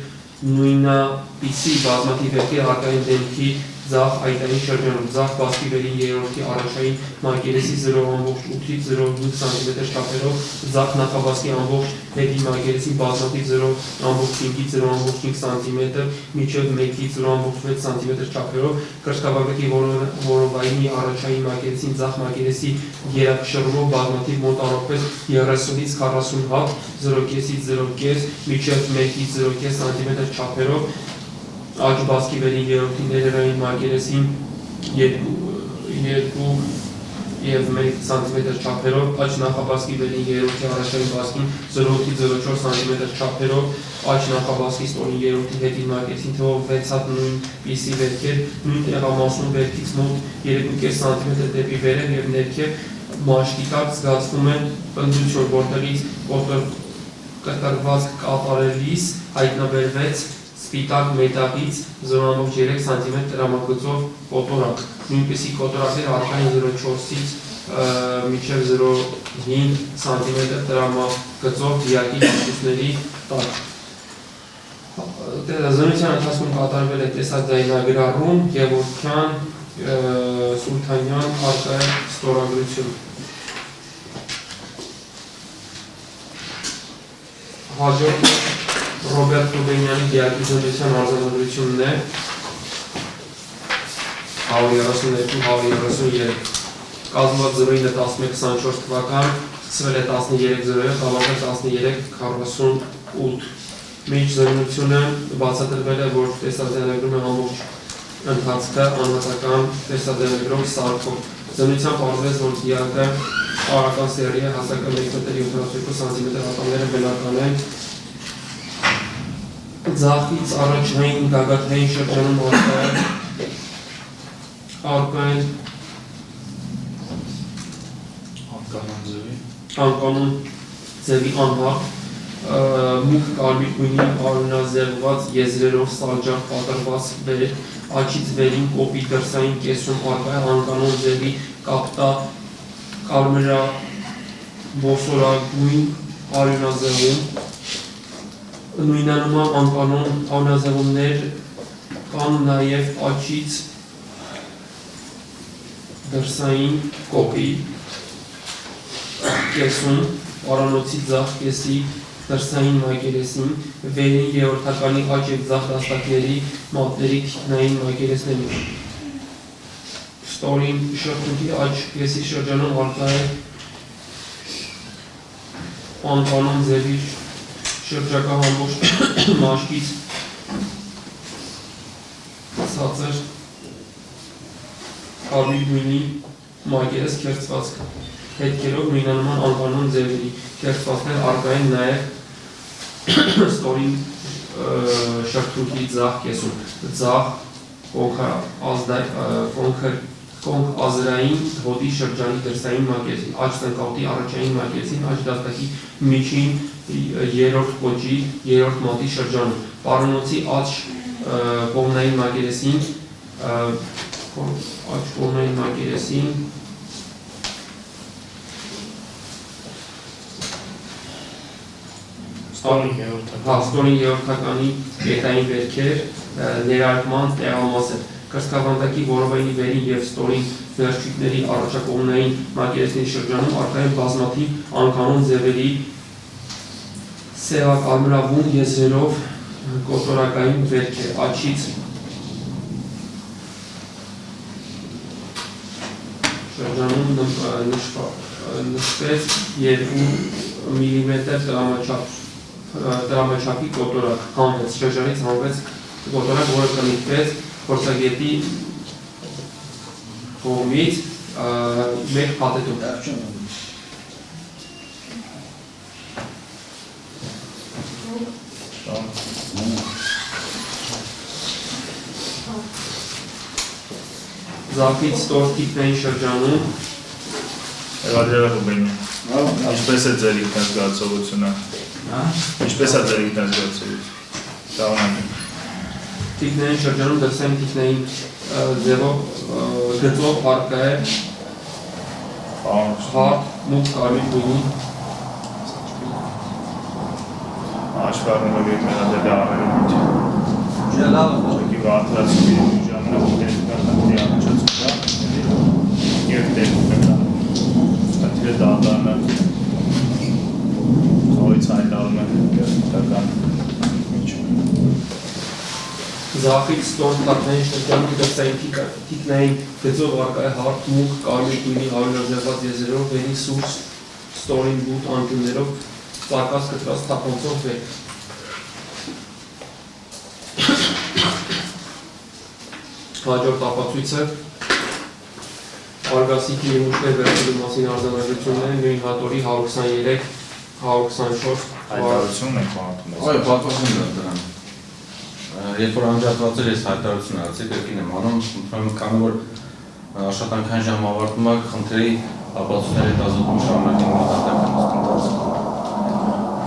նույնապիսի բազմաթիվ վերքեր հարկային դեմքի ձախ այտային շրջանում, ձախ բասկի վերին երրորդի առաջային մակերեսի 0.8-ից 0.5 սանտիմետր չափերով, ձախ նախաբասկի ամբողջ հետի մակերեսի բազմաթիվ 0.5-ից 0.5 սանտիմետր, մինչև 1-ից 0.6 սանտիմետր չափերով, կրծքաբակի որովայնի առաջային մակերեսին ձախ մակերեսի գերակշռումով բազմաթիվ մոտավորապես 30-ից 40 հատ, 0.5-ից 0.5, մինչև 1-ից 0.5 սանտիմետր չափերով, աջ բասկի վերին երրորդի ներերային մակերեսին 2 և 1 սանտիմետր չափերով, աջ նախաբասկի վերին երրորդի առաջային բասկին 0.4 սանտիմետր չափերով, աջ նախաբասկի ստորին երրորդի հետին մակերեսին թվով 6 հատ նույն պիսի վերքեր, նույն տեղամասում վերքից մոտ 3.5 սանտիմետր դեպի վերև և ներքև մաշկի տակ զգացվում է պնդություն, որտեղից կտրված կատարելիս հայտնաբերվեց սպիտակ մետաղից 0.3 սանտիմետր տրամագծով կոտորակ, նույնպիսի կոտորակները առկային 0.4-ից մինչև 0.5 սանտիմետր տրամագծով դիակի հատուցների տակ։ Զննության ընթացքում կատարվել է տեսաձայնագրառում Գևորգյան, Սուլթանյան, Հարկայ ստորագրություն։ Հաջորդը Ռոբերտ Ռուբենյանի դիակի զննության արձանագրությունն է 132-133 կազմված 09-11-24 թվական, սկսվել է 13-07, ավարտվել 13-48 Մինչ զննությունը բացատրվել է, որ տեսաձայնագրում է ամբողջ ընթացքը անհատական տեսաձայնագրով սարքով։ Զննության պարզվեց, որ դիակը արական սերի է, հասակը 1.72 սանտիմետր ատամները բնական են, ձախից առաջային գագաթային շրջանում արկային անկանոն ձևի անհատ, մուգ կարմիր գույնի արյունազեղված եզրերով սալջար պատրված վերք, աչից վերին կոպի դրսային կեսում արկայ անկանոն ձևի կապտա կարմրաբոսորագույն արյունազեղում, նույնանման անկանոն արյունազեղումներ կան նաև աչից դրսային կոպի կեսում, պարանոցի ձախ կեսի դրսային մակերեսին, վերին երրորդականի աջ և ձախ դաստակների մատների թիկնային մակերեսներին։ Ստորին շրթունքի աջ կեսի շրջանում արկա է անկանոն ձևի շրջակա ամբողջ մաշկից ցածր կարմիր գույնի մակերես քերծվածք, հետքերով նույնանման անկանոն ձևերի քերծվածքներ արկա են նաև ստորին շրթունքի ձախ կեսում, ձախ կոնք ազրային հոտի շրջանի դրսային մակերեսին, աջ տնկավտի առաջային մակերեսին, աջ դաստակի միջին երրորդ կոճի երրորդ մատի շրջանում, պարանոցի աջ կողմնային մակերեսին Ստորին երրորդականի կետային վերքեր, ներարկման տեղամասեր, կրծքավանդակի որովայնի վերին և ստորին վերջույթների առաջակողմնային մակերեսների շրջանում արկա են բազմաթիվ անկանոն ձևերի սևակարմրավուն եզրերով կոտորակային վերքեր, աչից շրջանում նշվեց 2 միլիմետր տրամաչափի կոտորակ, հանվեց, շրջանից հանվեց կոտորակ, որը կնիկվեց փորձագետի կողմից մեկ փաթեթով։ Ձախից ստոր թիկնային շրջանում Եղադրել Ռուբենյան, ինչպես է ձեր ինքնազգացողությունը, ինչպես է ձեր ինքնազգացողությունը, թիկնային շրջանում դրսային թիկնային ձևով գծով արկա է հարթ, մուգ կարմիր գույնի Հաշվի առնելով եւ մեղադրելի առերևույթ Լավ, ուղղակի վարտարացումների ժամանակ դերկատի առաջացումա եւ դերկատի դատանը ծորից հայտարարում են դերկատական Զախից ստորն տակնային շրջանում դրսային թիկնային գծով արկայ հարթ մուկ կարմիր գույնի հարյուրազերված եզերով վերի սուրս ստորին բութ անկյուններով ծարկած կտրած թափանցող վեր Հաջորդ ապացույցը Արգասիքի նմուշներ վերցելու մասին արձանագրությունները նույն հատորի 123, 124 հայտարարությունն եք կանտում ես։ Այո, պատասխան դրան։ Երբ որ անջատված էր ես հայտարարություն արեցի, կրկին եմ անում, քանի որ աշխատանքային ժամը ավարտվում է, խնդրի ապացույցների հետազոտում շարունակեն մոտակայքում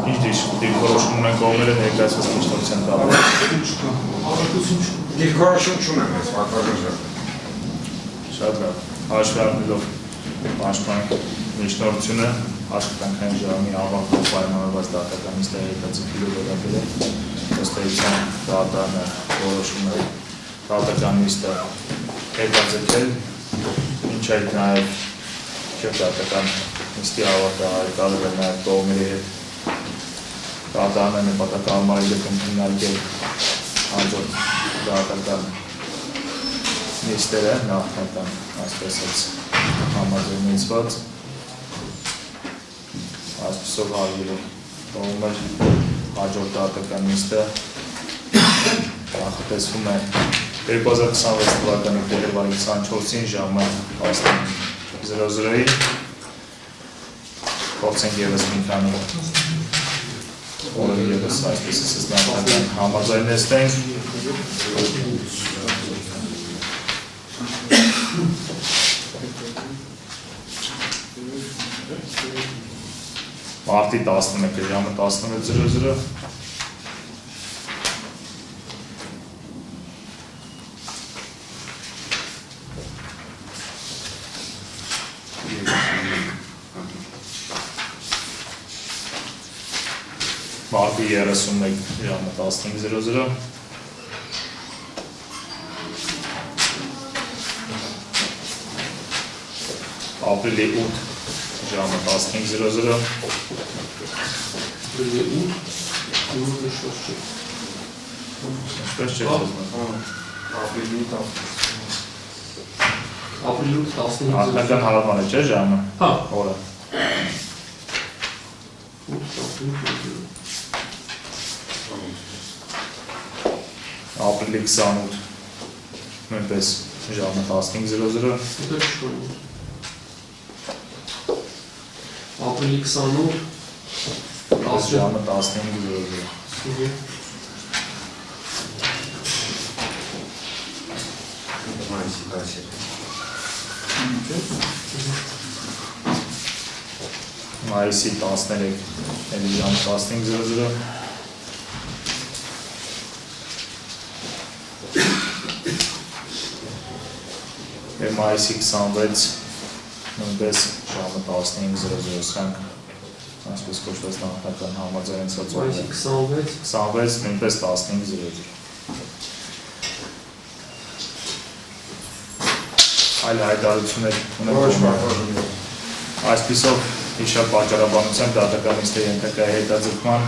Ինչ դիրքորոշում ունեն կողմերը ներկայացված միջնորդության տալու։ Դիրքորոշում չունեմ ես պատվարժան։ Շատ լավ։ Հաշվի առնելով պաշտպան միջնորդությունը աշխատանքային ժամի ավարտով պայմանավորված դատականիստը հետաձգելու վերաբերել ըստ էության դատանը որոշում է դատականիստը հետաձգել, ինչ այդ նաև դատականիստի հավատը հայտարարել է նաև կողմերի հետ դատանը նպատակահարմարել է քննարկել հաջորդ դատական նիստերը նախնական ասպեսից համաձայնեցված այսպիսով հարգել է կողմ էր հաջորդ դատական նիստը նախատեսվում է 2026 թվականի փետրվարի 24-ին ժամը 10:00-ի փորձենք ևս մի քանի օրը ևս այսպես ասած նախնական համաձայնեցնենք Մարտի 11-ը ժամը 16:00 Մարտի 31 ժամը 15:00 Ապրիլի 8 ժամը 15:00 Ինչպես չէ Ապրիլի 8-15 Նախնական հարավանը չէ ժամը Հա օրը Ապրիլի 28 նույնպես ժամը 15:00 Ապրիլի 28 ժամը 15:00 Մայիսի 13 էլի ժամը 15:00 Եվ մայիսի 26 նույնպես ժամը 15:00 սրանք այսպես կոչված նախնական համաձայնեցված Մայիսի 26 26 նույնպես 15:00 Այլ հայտարարություններ ունենք Այսպիսով իշա պատճառաբանությամբ դատականիստը ենթակա է հետաձգման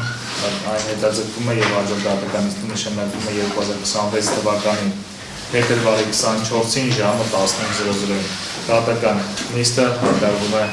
այն հետաձգվում է և հաջորդ դատականիստը նշանակվում է 2026 թվականի փետրվարի 24-ին ժամը 15:00 դատական նիստը հայտարարվում է